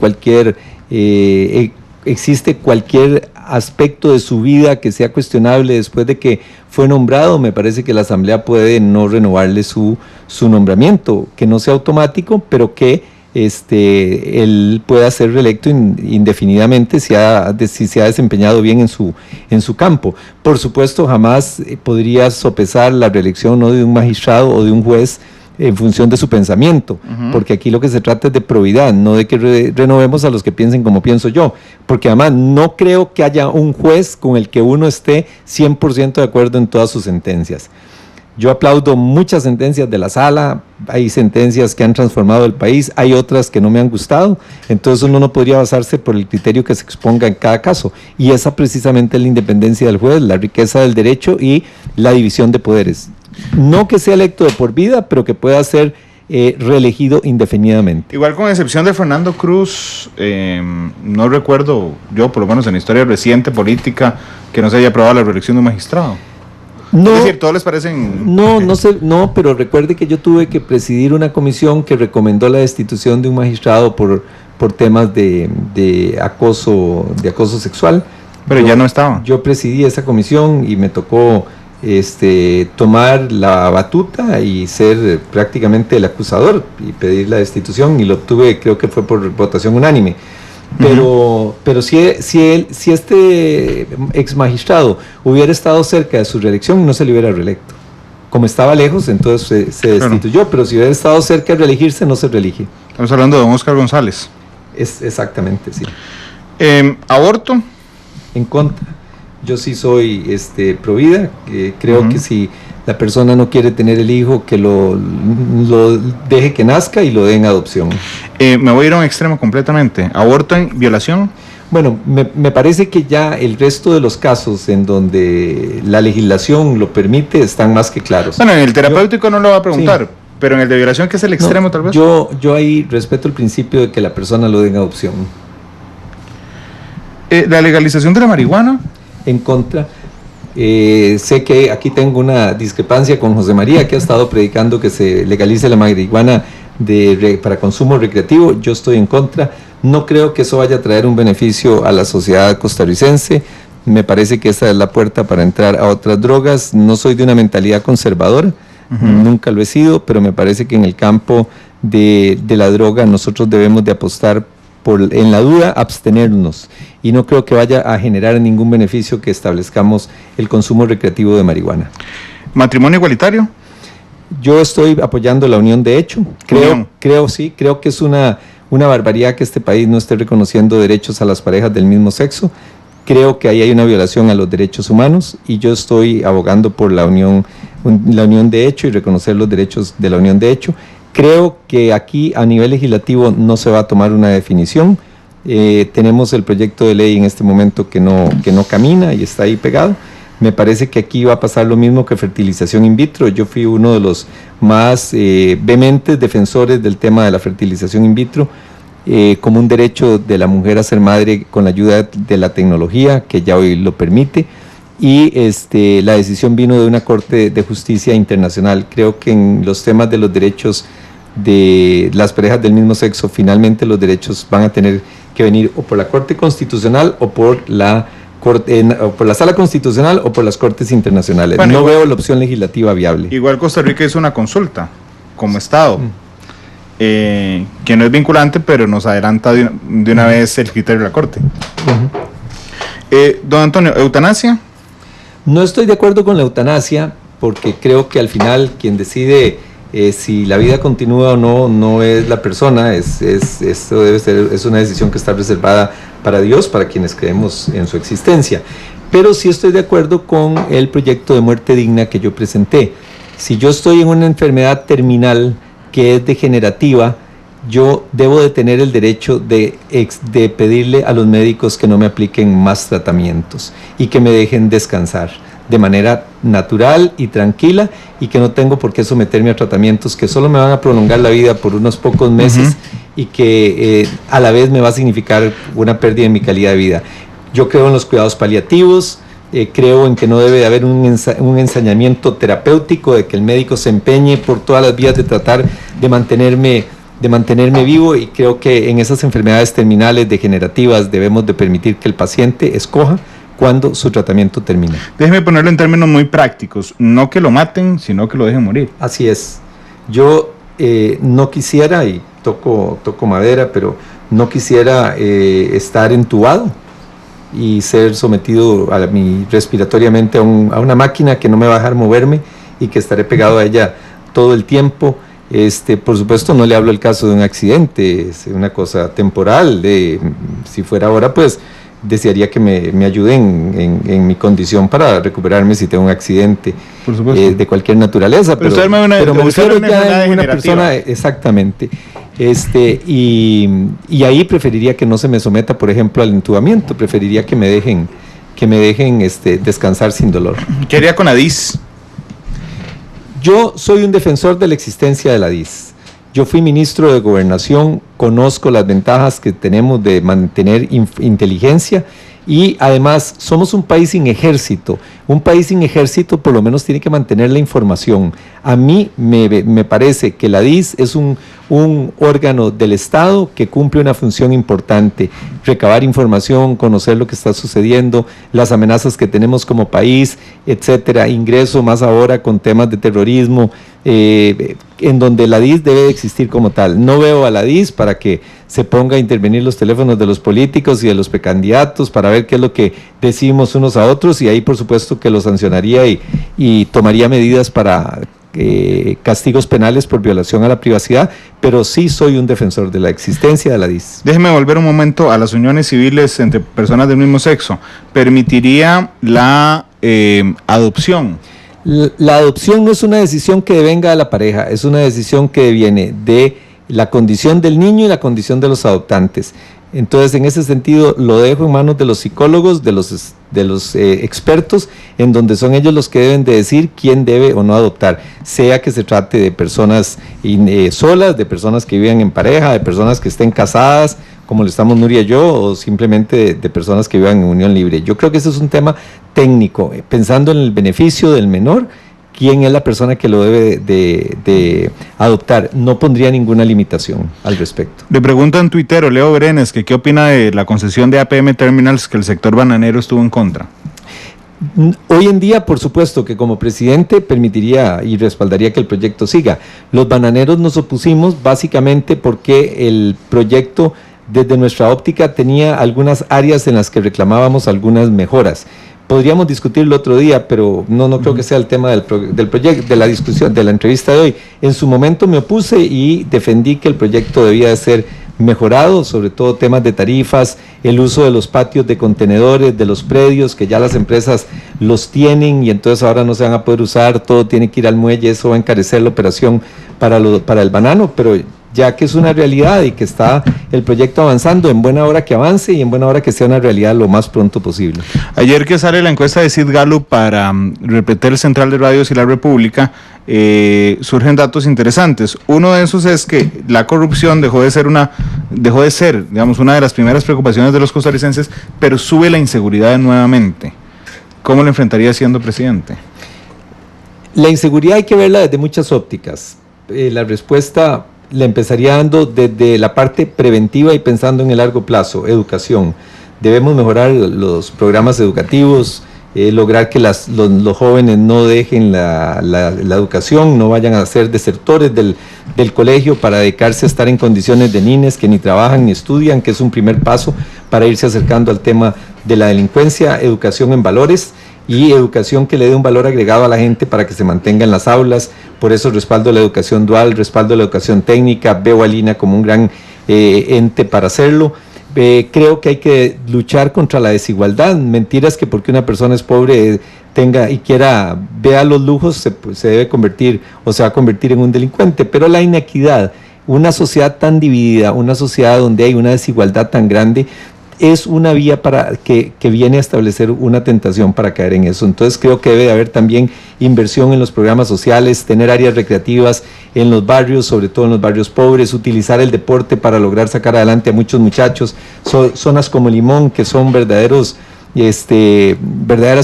existe cualquier aspecto de su vida que sea cuestionable después de que fue nombrado, me parece que la Asamblea puede no renovarle su nombramiento, que no sea automático, pero que él pueda ser reelecto indefinidamente si se ha desempeñado bien en su campo. Por supuesto, jamás podría sopesar la reelección de un magistrado o de un juez en función de su pensamiento, porque aquí lo que se trata es de probidad, no de que renovemos a los que piensen como pienso yo, porque además no creo que haya un juez con el que uno esté 100% de acuerdo en todas sus sentencias. Yo aplaudo muchas sentencias de la sala, hay sentencias que han transformado el país, hay otras que no me han gustado, entonces uno no podría basarse por el criterio que se exponga en cada caso, y esa precisamente es la independencia del juez, la riqueza del derecho y la división de poderes. No que sea electo de por vida, pero que pueda ser reelegido indefinidamente. Igual con excepción de Fernando Cruz, no recuerdo yo, por lo menos en la historia reciente política, que no se haya aprobado la reelección de un magistrado. No, es decir, ¿todos les parecen? No, pero recuerde que yo tuve que presidir una comisión que recomendó la destitución de un magistrado por temas de acoso sexual. Pero ya no estaba. Yo presidí esa comisión y me tocó tomar la batuta y ser prácticamente el acusador y pedir la destitución, y lo obtuve, creo que fue por votación unánime. Pero si este ex magistrado hubiera estado cerca de su reelección, no se le hubiera reelecto. Como estaba lejos, entonces se destituyó, pero si hubiera estado cerca de reelegirse, no se reelige. Estamos hablando de don Óscar González. Exactamente, sí. ¿Aborto? En contra. Yo sí soy pro vida, creo que si la persona no quiere tener el hijo, que lo deje que nazca y lo dé en adopción. Me voy a ir a un extremo completamente. ¿Aborto en violación? Bueno, me parece que ya el resto de los casos en donde la legislación lo permite están más que claros. Bueno, en el terapéutico no lo va a preguntar, sí, pero en el de violación, que es el extremo tal vez. Yo ahí respeto el principio de que la persona lo dé en adopción. ¿La legalización de la marihuana? En contra. Sé que aquí tengo una discrepancia con José María, que ha estado predicando que se legalice la marihuana para consumo recreativo. Yo estoy en contra. No creo que eso vaya a traer un beneficio a la sociedad costarricense. Me parece que esa es la puerta para entrar a otras drogas. No soy de una mentalidad conservadora, nunca lo he sido, pero me parece que en el campo de la droga nosotros debemos de apostar en la duda, abstenernos, y no creo que vaya a generar ningún beneficio que establezcamos el consumo recreativo de marihuana. ¿Matrimonio igualitario? Yo estoy apoyando la unión de hecho. Creo que es una barbaridad que este país no esté reconociendo derechos a las parejas del mismo sexo. Creo que ahí hay una violación a los derechos humanos, y yo estoy abogando por la unión de hecho y reconocer los derechos de la unión de hecho. Creo que aquí a nivel legislativo no se va a tomar una definición. Tenemos el proyecto de ley en este momento que no camina y está ahí pegado. Me parece que aquí va a pasar lo mismo que fertilización in vitro. Yo fui uno de los más vehementes defensores del tema de la fertilización in vitro como un derecho de la mujer a ser madre con la ayuda de la tecnología, que ya hoy lo permite. Y la decisión vino de una Corte de Justicia Internacional. Creo que en los temas de los derechos de las parejas del mismo sexo, finalmente los derechos van a tener que venir o por la Corte Constitucional o por la Sala Constitucional o por las Cortes Internacionales. Bueno, no igual, veo la opción legislativa viable. Igual Costa Rica hizo una consulta como Estado, que no es vinculante, pero nos adelanta de una vez el criterio de la Corte. Don Antonio, ¿eutanasia? No estoy de acuerdo con la eutanasia, porque creo que al final quien decide si la vida continúa o no es la persona, esto debe ser, es una decisión que está reservada para Dios, para quienes creemos en su existencia. Pero sí estoy de acuerdo con el proyecto de muerte digna que yo presenté. Si yo estoy en una enfermedad terminal que es degenerativa, yo debo de tener el derecho de pedirle a los médicos que no me apliquen más tratamientos y que me dejen descansar de manera natural y tranquila, y que no tengo por qué someterme a tratamientos que solo me van a prolongar la vida por unos pocos meses y que a la vez me va a significar una pérdida en mi calidad de vida. Yo creo en los cuidados paliativos, creo en que no debe de haber un ensañamiento terapéutico, de que el médico se empeñe por todas las vías de tratar de mantenerme vivo, y creo que en esas enfermedades terminales degenerativas debemos de permitir que el paciente escoja cuando su tratamiento termine. Déjeme ponerlo en términos muy prácticos, no que lo maten, sino que lo dejen morir. Así es. Yo no quisiera, y toco madera, pero no quisiera estar entubado y ser sometido respiratoriamente a una máquina que no me va a dejar moverme y que estaré pegado a ella todo el tiempo. Por supuesto, no le hablo el caso de un accidente, es una cosa temporal. Si fuera ahora, pues desearía que me ayuden en mi condición para recuperarme si tengo un accidente de cualquier naturaleza, pero me refiero ya a una persona, exactamente, y ahí preferiría que no se me someta, por ejemplo, al entubamiento, preferiría que me dejen descansar sin dolor. ¿Qué haría con la DIS? Yo soy un defensor de la existencia de la DIS. Yo fui ministro de Gobernación, conozco las ventajas que tenemos de mantener inteligencia, y además somos un país sin ejército. Un país sin ejército por lo menos tiene que mantener la información. A mí me parece que la DIS es un órgano del Estado que cumple una función importante: recabar información, conocer lo que está sucediendo, las amenazas que tenemos como país, etcétera. Ingreso más ahora con temas de terrorismo, en donde la DIS debe de existir como tal. No veo a la DIS para que se ponga a intervenir los teléfonos de los políticos y de los precandidatos para ver qué es lo que decimos unos a otros, y ahí por supuesto que lo sancionaría y tomaría medidas para castigos penales por violación a la privacidad, pero sí soy un defensor de la existencia de la DIS. Déjeme volver un momento a las uniones civiles entre personas del mismo sexo. ¿Permitiría la adopción? La adopción no es una decisión que venga de la pareja, es una decisión que viene de la condición del niño y la condición de los adoptantes. Entonces, en ese sentido, lo dejo en manos de los psicólogos, de los expertos, en donde son ellos los que deben de decir quién debe o no adoptar, sea que se trate de personas solas, de personas que vivan en pareja, de personas que estén casadas, como lo estamos Nuria y yo, o simplemente de personas que vivan en unión libre. Yo creo que ese es un tema técnico, pensando en el beneficio del menor. ¿Quién es la persona que lo debe de adoptar? No pondría ninguna limitación al respecto. Le pregunta en Twitter Leo Brenes que qué opina de la concesión de APM Terminals, que el sector bananero estuvo en contra. Hoy en día, por supuesto que como presidente permitiría y respaldaría que el proyecto siga. Los bananeros nos opusimos básicamente porque el proyecto, desde nuestra óptica, tenía algunas áreas en las que reclamábamos algunas mejoras. Podríamos discutirlo otro día, pero no creo que sea el tema del proyecto, de la discusión, de la entrevista de hoy. En su momento me opuse y defendí que el proyecto debía de ser mejorado, sobre todo temas de tarifas, el uso de los patios de contenedores, de los predios, que ya las empresas los tienen y entonces ahora no se van a poder usar, todo tiene que ir al muelle, eso va a encarecer la operación para el banano, pero ya que es una realidad y que está el proyecto avanzando, en buena hora que avance y en buena hora que sea una realidad lo más pronto posible. Ayer que sale la encuesta de Sid Gallup para repetir el Central de Radios y la República, surgen datos interesantes. Uno de esos es que la corrupción dejó de ser, digamos, una de las primeras preocupaciones de los costarricenses, pero sube la inseguridad nuevamente. ¿Cómo lo enfrentaría siendo presidente? La inseguridad hay que verla desde muchas ópticas. La respuesta le empezaría dando desde la parte preventiva y pensando en el largo plazo, educación. Debemos mejorar los programas educativos, lograr que los jóvenes no dejen la educación, no vayan a ser desertores del colegio para dedicarse a estar en condiciones de niños que ni trabajan ni estudian, que es un primer paso para irse acercando al tema de la delincuencia. Educación en valores y educación que le dé un valor agregado a la gente para que se mantenga en las aulas. Por eso respaldo la educación dual, respaldo la educación técnica, veo a Lina como un gran ente para hacerlo. Creo que hay que luchar contra la desigualdad. Mentiras que porque una persona es pobre tenga y vea los lujos se debe convertir o se va a convertir en un delincuente. Pero la inequidad, una sociedad tan dividida, una sociedad donde hay una desigualdad tan grande, es una vía para que viene a establecer una tentación para caer en eso. Entonces creo que debe de haber también inversión en los programas sociales, tener áreas recreativas en los barrios, sobre todo en los barrios pobres, utilizar el deporte para lograr sacar adelante a muchos muchachos. Zonas como Limón, que son verdaderas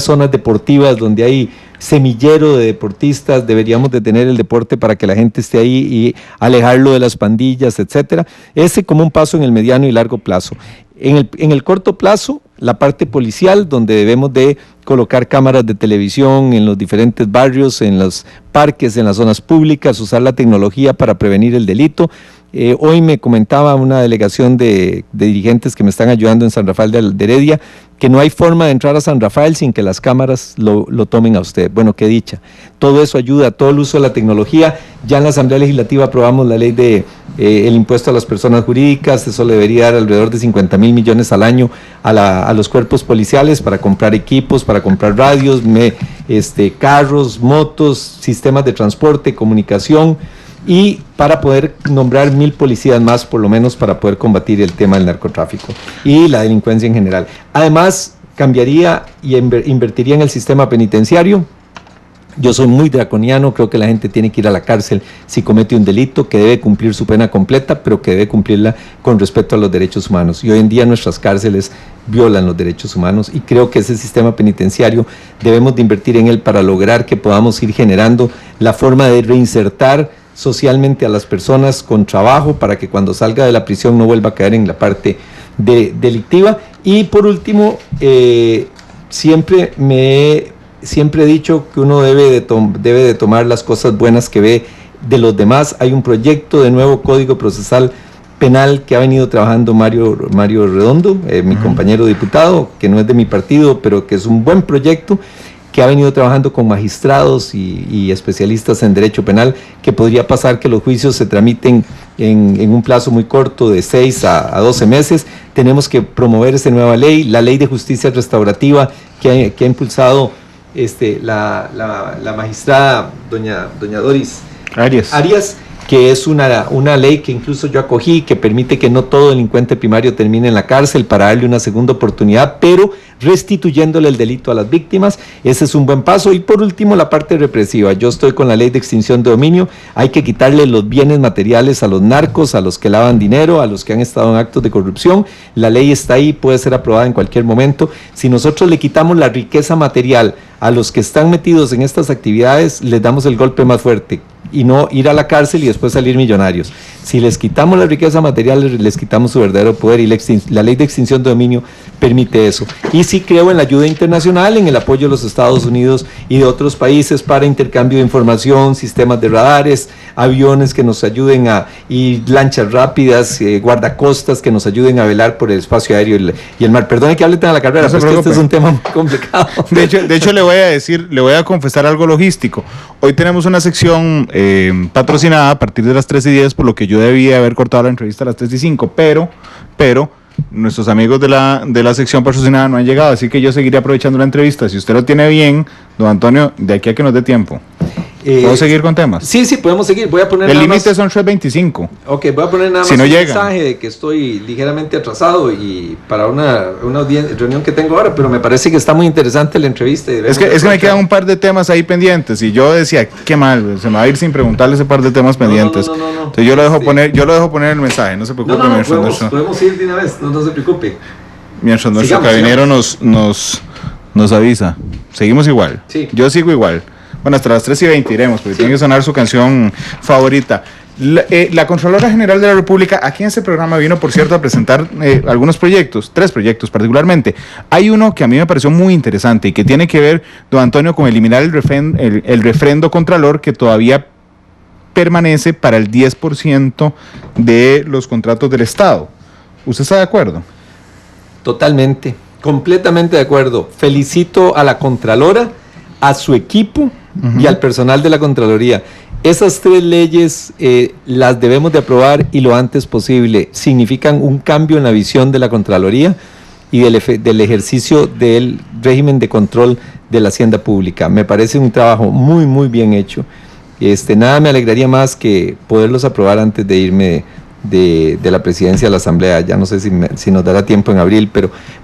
zonas deportivas donde hay semillero de deportistas. Deberíamos de tener el deporte para que la gente esté ahí y alejarlo de las pandillas, etcétera. Ese como un paso en el mediano y largo plazo. En el corto plazo, la parte policial, donde debemos de colocar cámaras de televisión en los diferentes barrios, en los parques, en las zonas públicas, usar la tecnología para prevenir el delito. Hoy me comentaba una delegación de dirigentes que me están ayudando en San Rafael de Heredia, que no hay forma de entrar a San Rafael sin que las cámaras lo tomen a usted. Bueno, qué dicha. Todo eso ayuda, todo el uso de la tecnología. Ya en la Asamblea Legislativa aprobamos la ley de el impuesto a las personas jurídicas. Eso le debería dar alrededor de 50,000 millones al año a los cuerpos policiales para comprar equipos, para comprar radios, carros, motos, sistemas de transporte, comunicación, y para poder nombrar 1,000 policías más, por lo menos, para poder combatir el tema del narcotráfico y la delincuencia en general. Además, cambiaría y invertiría en el sistema penitenciario. Yo soy muy draconiano, creo que la gente tiene que ir a la cárcel si comete un delito, que debe cumplir su pena completa, pero que debe cumplirla con respeto a los derechos humanos. Y hoy en día nuestras cárceles violan los derechos humanos, y creo que ese sistema penitenciario debemos de invertir en él para lograr que podamos ir generando la forma de reinsertar socialmente a las personas con trabajo, para que cuando salga de la prisión no vuelva a caer en la parte delictiva. Y por último, siempre he dicho que uno debe de tomar las cosas buenas que ve de los demás. Hay un proyecto de nuevo Código Procesal Penal que ha venido trabajando Mario Redondo, mi compañero diputado, que no es de mi partido, pero que es un buen proyecto, que ha venido trabajando con magistrados y especialistas en derecho penal, que podría pasar que los juicios se tramiten en un plazo muy corto, de 6 a 12 meses. Tenemos que promover esa nueva ley, la ley de justicia restaurativa que ha impulsado la magistrada doña Doris Arias, que es una ley que incluso yo acogí, que permite que no todo delincuente primario termine en la cárcel, para darle una segunda oportunidad, pero restituyéndole el delito a las víctimas. Ese es un buen paso. Y por último, la parte represiva. Yo estoy con la ley de extinción de dominio. Hay que quitarle los bienes materiales a los narcos, a los que lavan dinero, a los que han estado en actos de corrupción. La ley está ahí, puede ser aprobada en cualquier momento. Si nosotros le quitamos la riqueza material a los que están metidos en estas actividades, les damos el golpe más fuerte, y no ir a la cárcel y después salir millonarios. Si les quitamos la riqueza material, les quitamos su verdadero poder, y la ley de extinción de dominio permite eso. Y sí creo en la ayuda internacional, en el apoyo de los Estados Unidos y de otros países para intercambio de información, sistemas de radares, aviones que nos ayuden y lanchas rápidas, guardacostas que nos ayuden a velar por el espacio aéreo y el mar. Perdone que hable tan a la carrera, pero es que este es un tema muy complicado. De hecho, le voy a confesar algo logístico. Hoy tenemos una sección patrocinada a partir de las 3:10, por lo que yo debía haber cortado la entrevista a las 3:05, pero nuestros amigos de la sección patrocinada no han llegado, así que yo seguiré aprovechando la entrevista. Si usted lo tiene bien, don Antonio, de aquí a que nos dé tiempo. ¿Puedo seguir con temas? Sí, podemos seguir. Voy a poner el límite son 3:25. Ok, voy a poner nada más un mensaje de que estoy ligeramente atrasado y para una reunión que tengo ahora, pero me parece que está muy interesante la entrevista. Es que me quedan un par de temas ahí pendientes, y yo decía, qué mal, se me va a ir sin preguntarle ese par de temas pendientes. No. Entonces yo lo dejo poner el mensaje, no se preocupe. Podemos ir de una vez, no se preocupe. Mientras nuestro cabinero nos avisa. Seguimos igual. Sí. Yo sigo igual. Bueno, hasta las 3:20 iremos, porque tiene que sonar su canción favorita. La Contralora General de la República, aquí en este programa vino, por cierto, a presentar algunos proyectos, 3 proyectos particularmente. Hay uno que a mí me pareció muy interesante y que tiene que ver, don Antonio, con eliminar el refrendo contralor que todavía permanece para el 10% de los contratos del Estado. ¿Usted está de acuerdo? Totalmente, completamente de acuerdo. Felicito a la Contralora, a su equipo y al personal de la Contraloría. Esas 3 leyes las debemos de aprobar y lo antes posible. Significan un cambio en la visión de la Contraloría y del ejercicio del régimen de control de la hacienda pública. Me parece un trabajo muy, muy bien hecho. Nada me alegraría más que poderlos aprobar antes de irme de la presidencia de la Asamblea. Ya no sé si nos dará tiempo en abril,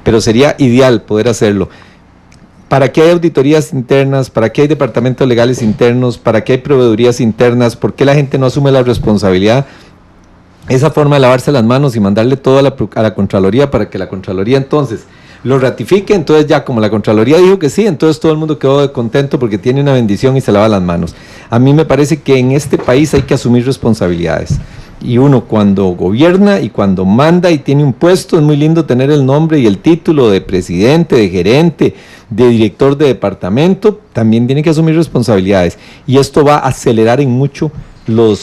pero sería ideal poder hacerlo. ¿Para qué hay auditorías internas? ¿Para qué hay departamentos legales internos? ¿Para qué hay proveedurías internas? ¿Por qué la gente no asume la responsabilidad? Esa forma de lavarse las manos y mandarle todo a la Contraloría para que la Contraloría entonces lo ratifique. Entonces ya como la Contraloría dijo que sí, entonces todo el mundo quedó contento porque tiene una bendición y se lava las manos. A mí me parece que en este país hay que asumir responsabilidades. Y uno cuando gobierna y cuando manda y tiene un puesto, es muy lindo tener el nombre y el título de presidente, de gerente, de director de departamento, también tiene que asumir responsabilidades. Y esto va a acelerar en mucho el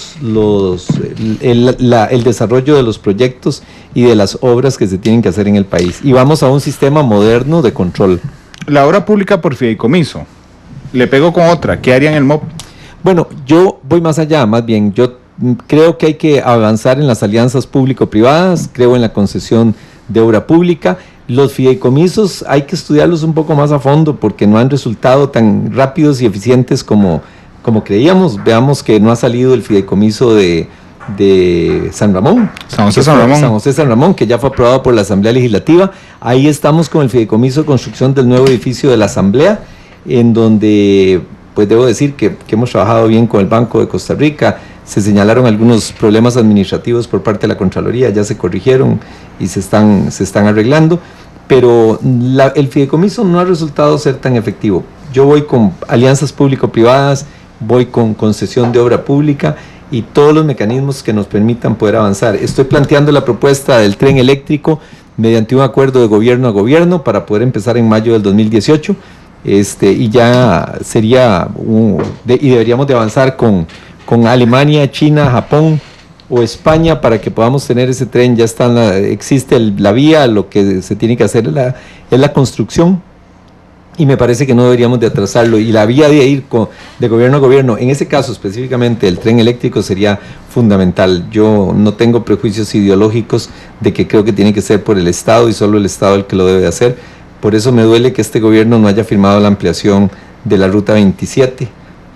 desarrollo de los proyectos y de las obras que se tienen que hacer en el país. Y vamos a un sistema moderno de control. La obra pública por fideicomiso. Le pego con otra. ¿Qué haría en el MOP? Bueno, yo voy más allá, más bien, yo creo que hay que avanzar en las alianzas público-privadas, creo en la concesión de obra pública. Los fideicomisos hay que estudiarlos un poco más a fondo porque no han resultado tan rápidos y eficientes como creíamos. Veamos que no ha salido el fideicomiso de San Ramón. San José San Ramón, que ya fue aprobado por la Asamblea Legislativa. Ahí estamos con el fideicomiso de construcción del nuevo edificio de la Asamblea, en donde pues debo decir que hemos trabajado bien con el Banco de Costa Rica. Se señalaron algunos problemas administrativos por parte de la Contraloría, ya se corrigieron y se están arreglando, pero el fideicomiso no ha resultado ser tan efectivo. Yo voy con alianzas público-privadas, voy con concesión de obra pública y todos los mecanismos que nos permitan poder avanzar. Estoy planteando la propuesta del tren eléctrico mediante un acuerdo de gobierno a gobierno para poder empezar en mayo del 2018, y ya sería, y deberíamos de avanzar con Alemania, China, Japón o España para que podamos tener ese tren. Ya existe la vía, lo que se tiene que hacer es la construcción y me parece que no deberíamos de atrasarlo, y la vía de ir de gobierno a gobierno, en ese caso específicamente el tren eléctrico, sería fundamental. Yo no tengo prejuicios ideológicos de que creo que tiene que ser por el Estado y solo el Estado el que lo debe de hacer. Por eso me duele que este gobierno no haya firmado la ampliación de la Ruta 27,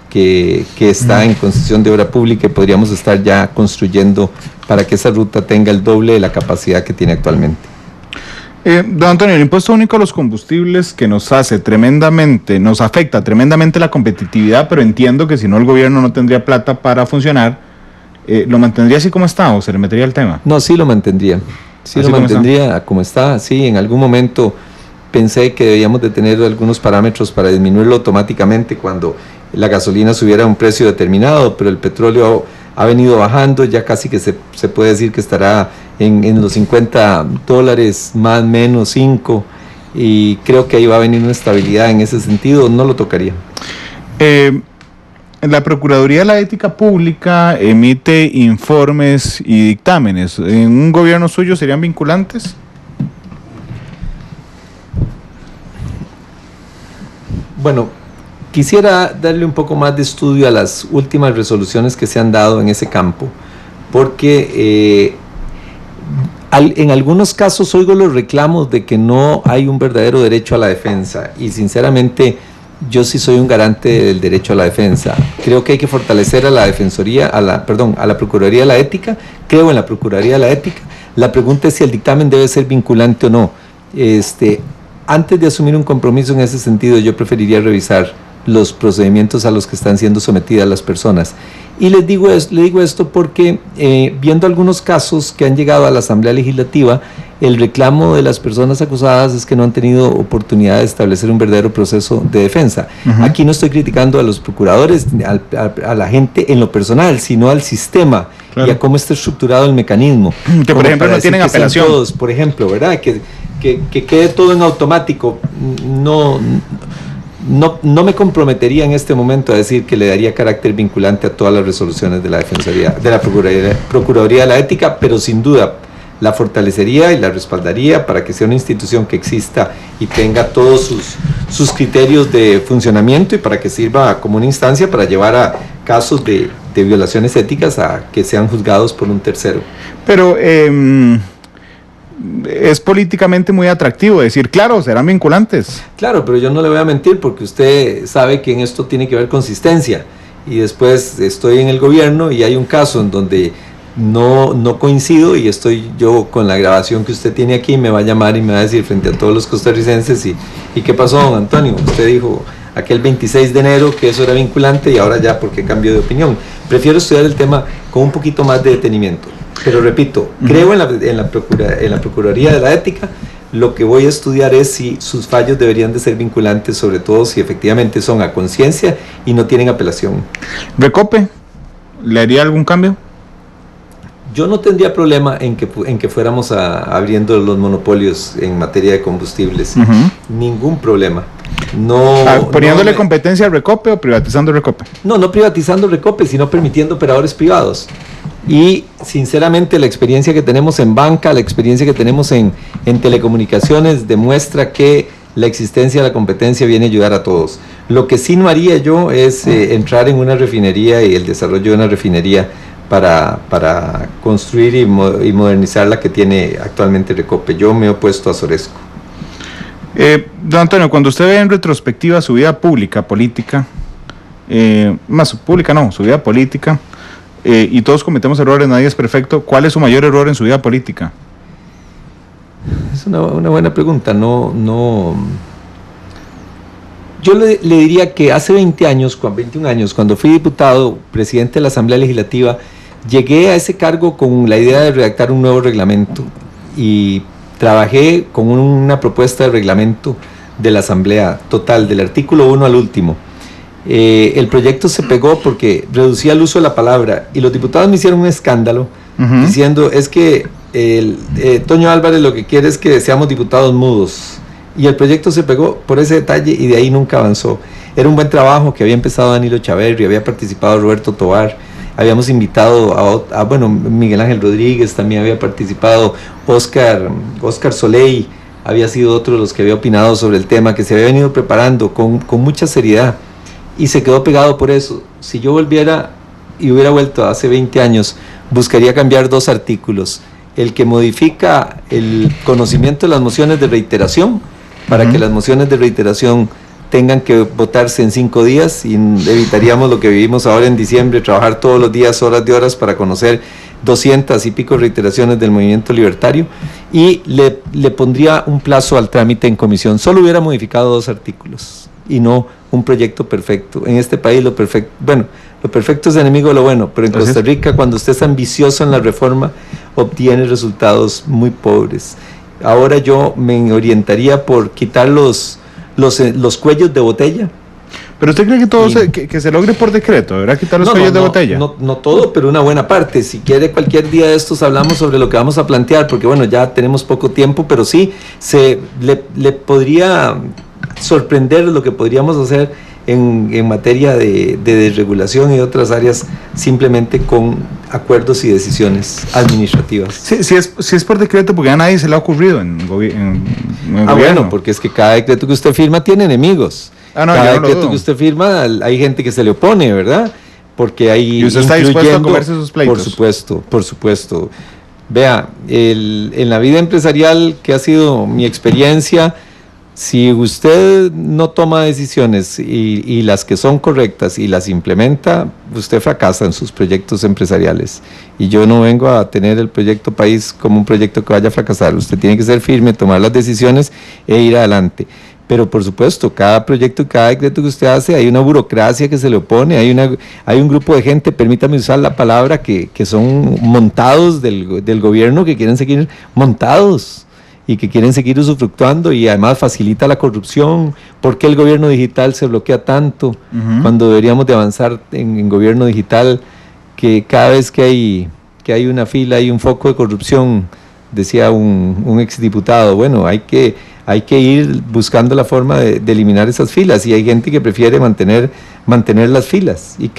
que está en concesión de obra pública y podríamos estar ya construyendo para que esa ruta tenga el doble de la capacidad que tiene actualmente. Don Antonio, el impuesto único a los combustibles que nos afecta tremendamente la competitividad, pero entiendo que si no el gobierno no tendría plata para funcionar, ¿lo mantendría así como está o se le metería el tema? No, sí lo mantendría. Sí lo mantendría como está. Sí, en algún momento pensé que debíamos de tener algunos parámetros para disminuirlo automáticamente cuando la gasolina subiera a un precio determinado, pero el petróleo ha venido bajando, ya casi que se puede decir que estará en los $50, más o menos 5, y creo que ahí va a venir una estabilidad en ese sentido, no lo tocaría. La Procuraduría de la Ética Pública emite informes y dictámenes. ¿En un gobierno suyo serían vinculantes? Bueno, quisiera darle un poco más de estudio a las últimas resoluciones que se han dado en ese campo, porque en algunos casos oigo los reclamos de que no hay un verdadero derecho a la defensa, y sinceramente yo sí soy un garante del derecho a la defensa. Creo que hay que fortalecer a la Defensoría, a la Procuraduría de la Ética. Creo en la Procuraduría de la Ética. La pregunta es si el dictamen debe ser vinculante o no. Antes de asumir un compromiso en ese sentido, yo preferiría revisar los procedimientos a los que están siendo sometidas las personas. Y le digo esto porque viendo algunos casos que han llegado a la Asamblea Legislativa, el reclamo de las personas acusadas es que no han tenido oportunidad de establecer un verdadero proceso de defensa. Aquí no estoy criticando a los procuradores, a la gente en lo personal, sino al sistema claro, y a cómo está estructurado el mecanismo. Que por ejemplo no tienen apelación. Todos, por ejemplo, ¿verdad? Que quede todo en automático. No me comprometería en este momento a decir que le daría carácter vinculante a todas las resoluciones de la Defensoría, de la Procuraduría de la Ética, pero sin duda la fortalecería y la respaldaría para que sea una institución que exista y tenga todos sus criterios de funcionamiento y para que sirva como una instancia para llevar a casos de violaciones éticas a que sean juzgados por un tercero. Pero es políticamente muy atractivo decir, claro, serán vinculantes. Claro, pero yo no le voy a mentir porque usted sabe que en esto tiene que haber consistencia y después estoy en el gobierno y hay un caso en donde no coincido y estoy yo con la grabación que usted tiene aquí, me va a llamar y me va a decir frente a todos los costarricenses y ¿qué pasó, don Antonio? Usted dijo aquel 26 de enero que eso era vinculante y ahora ya, ¿por qué cambió de opinión? Prefiero estudiar el tema con un poquito más de detenimiento. Pero repito, creo en la Procuraduría de la Ética. Lo que voy a estudiar es si sus fallos deberían de ser vinculantes, sobre todo si efectivamente son a conciencia y no tienen apelación. ¿Recope? ¿Le haría algún cambio? Yo no tendría problema en que fuéramos abriendo los monopolios en materia de combustibles. Ningún problema. ¿Poniéndole competencia al Recope o privatizando el Recope? No privatizando el Recope, sino permitiendo operadores privados. Y sinceramente la experiencia que tenemos en banca, la experiencia que tenemos en telecomunicaciones demuestra que la existencia de la competencia viene a ayudar a todos. Lo que sí no haría yo es entrar en una refinería y el desarrollo de una refinería para construir y modernizar la que tiene actualmente Recope. Yo me he opuesto a Soresco. Don Antonio, cuando usted ve en retrospectiva su vida pública, política, su vida política, y todos cometemos errores, nadie es perfecto, ¿cuál es su mayor error en su vida política? Es una buena pregunta. Yo le diría que hace 21 años, cuando fui diputado, presidente de la Asamblea Legislativa, llegué a ese cargo con la idea de redactar un nuevo reglamento y trabajé con una propuesta de reglamento de la Asamblea total, del artículo 1 al último. El proyecto se pegó porque reducía el uso de la palabra y los diputados me hicieron un escándalo diciendo es que Toño Álvarez lo que quiere es que seamos diputados mudos, y el proyecto se pegó por ese detalle y de ahí nunca avanzó. Era un buen trabajo que había empezado Danilo Chaverri, había participado Roberto Tovar, habíamos invitado a Miguel Ángel Rodríguez, también había participado Oscar Soleil, había sido otro de los que había opinado sobre el tema, que se había venido preparando con mucha seriedad y se quedó pegado por eso. Si yo volviera y hubiera vuelto hace 20 años, buscaría cambiar 2 artículos: el que modifica el conocimiento de las mociones de reiteración, para que las mociones de reiteración tengan que votarse en 5 días y evitaríamos lo que vivimos ahora en diciembre, trabajar todos los días, horas de horas, para conocer 200 y pico reiteraciones del movimiento libertario, y le pondría un plazo al trámite en comisión. Solo hubiera modificado 2 artículos y no un proyecto perfecto. En este país lo perfecto es enemigo de lo bueno, pero en Costa Rica, cuando usted es ambicioso en la reforma, obtiene resultados muy pobres. Ahora yo me orientaría por quitar los cuellos de botella. ¿Pero usted cree que todo que se logre por decreto? ¿Deberá quitar los cuellos de botella? No todo, pero una buena parte. Si quiere, cualquier día de estos hablamos sobre lo que vamos a plantear, porque bueno, ya tenemos poco tiempo, pero sí, le podría sorprender lo que podríamos hacer en materia de desregulación y otras áreas, simplemente con acuerdos y decisiones administrativas. Si es por decreto, porque a nadie se le ha ocurrido en gobierno. Bueno, porque es que cada decreto que usted firma tiene enemigos. Cada decreto que usted firma, hay gente que se le opone, ¿verdad? Porque hay... ¿Y usted está dispuesto a comerse sus pleitos? Por supuesto. Vea, en la vida empresarial, que ha sido mi experiencia, si usted no toma decisiones y las que son correctas y las implementa, usted fracasa en sus proyectos empresariales. Y yo no vengo a tener el proyecto país como un proyecto que vaya a fracasar. Usted tiene que ser firme, tomar las decisiones e ir adelante. Pero por supuesto, cada proyecto y cada decreto que usted hace, hay una burocracia que se le opone, hay un grupo de gente, permítame usar la palabra, que son montados del gobierno, que quieren seguir montados y que quieren seguir usufructuando, y además facilita la corrupción. ¿Por qué el gobierno digital se bloquea tanto cuando deberíamos de avanzar en gobierno digital? Que cada vez que hay que hay una fila, hay un foco de corrupción, decía un exdiputado. Bueno, hay que ir buscando la forma de eliminar esas filas, y hay gente que prefiere mantener las filas, y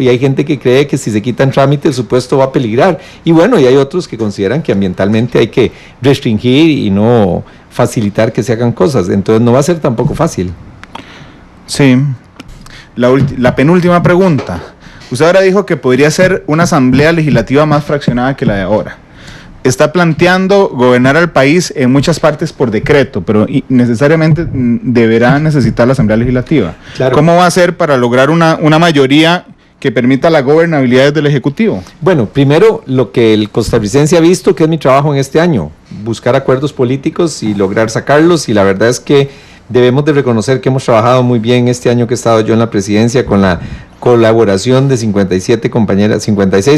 hay gente que cree que si se quitan trámites su puesto va a peligrar, y bueno, y hay otros que consideran que ambientalmente hay que restringir y no facilitar que se hagan cosas, entonces no va a ser tampoco fácil. Sí. La penúltima pregunta. Usted ahora dijo que podría ser una asamblea legislativa más fraccionada que la de ahora. Está planteando gobernar al país en muchas partes por decreto, pero necesariamente deberá necesitar la asamblea legislativa. Claro. ¿Cómo va a ser para lograr una mayoría que permita la gobernabilidad del Ejecutivo? Bueno, primero, lo que el costarricense ha visto, que es mi trabajo en este año, buscar acuerdos políticos y lograr sacarlos, y la verdad es que debemos de reconocer que hemos trabajado muy bien este año que he estado yo en la presidencia, con la colaboración de 56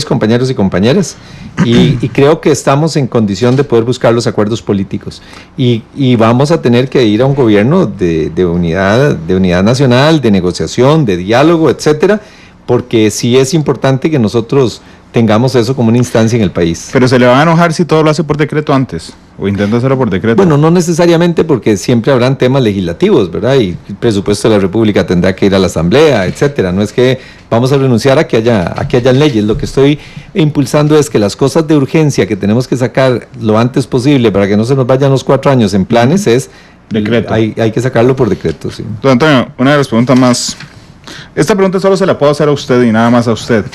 compañeros y compañeras, y creo que estamos en condición de poder buscar los acuerdos políticos, y vamos a tener que ir a un gobierno de unidad nacional, de negociación, de diálogo, etcétera, porque sí es importante que nosotros tengamos eso como una instancia en el país. ¿Pero se le va a enojar si todo lo hace por decreto antes? ¿O intenta hacerlo por decreto? Bueno, no necesariamente, porque siempre habrán temas legislativos, ¿verdad? Y el presupuesto de la República tendrá que ir a la Asamblea, etcétera. No es que vamos a renunciar a que hayan leyes. Lo que estoy impulsando es que las cosas de urgencia que tenemos que sacar lo antes posible para que no se nos vayan los 4 años en planes es... Decreto. Hay que sacarlo por decreto, sí. Don Antonio, una de las preguntas más... Esta pregunta solo se la puedo hacer a usted y nada más a usted.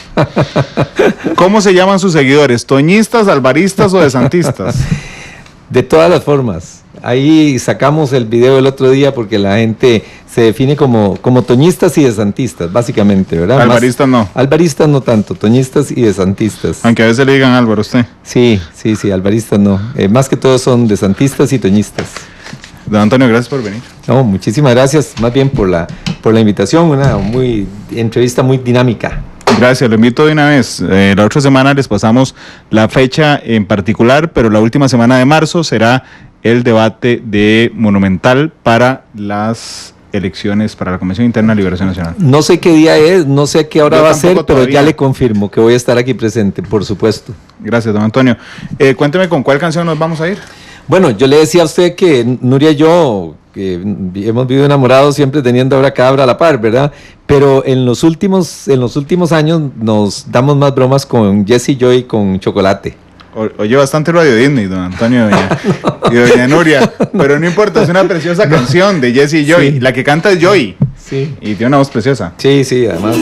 ¿Cómo se llaman sus seguidores? ¿Toñistas, alvaristas o desantistas? De todas las formas. Ahí sacamos el video el otro día porque la gente se define como toñistas y desantistas, básicamente, ¿verdad? Alvaristas no. Alvaristas no tanto, toñistas y desantistas. Aunque a veces le digan Álvaro a usted. Sí, alvaristas no. Más que todo son desantistas y toñistas. Don Antonio, gracias por venir. No, muchísimas gracias, más bien por la invitación, una entrevista muy dinámica. Gracias, lo invito de una vez. La otra semana les pasamos la fecha en particular, pero la última semana de marzo será el debate de Monumental para las elecciones para la Convención Interna de Liberación Nacional. No sé qué día es, no sé a qué hora va a ser, pero todavía ya le confirmo que voy a estar aquí presente, por supuesto. Gracias, don Antonio. Cuénteme con cuál canción nos vamos a ir. Bueno, yo le decía a usted que Nuria y yo que hemos vivido enamorados siempre teniendo Abracadabra a la par, ¿verdad? Pero en los últimos años nos damos más bromas con Jessie Joy con Chocolate. Oye bastante Radio Disney, don Antonio y doña Nuria, pero no importa, es una preciosa canción de Jessie Joy, sí. La que canta es Joy, sí. Y tiene una voz preciosa. Sí, además.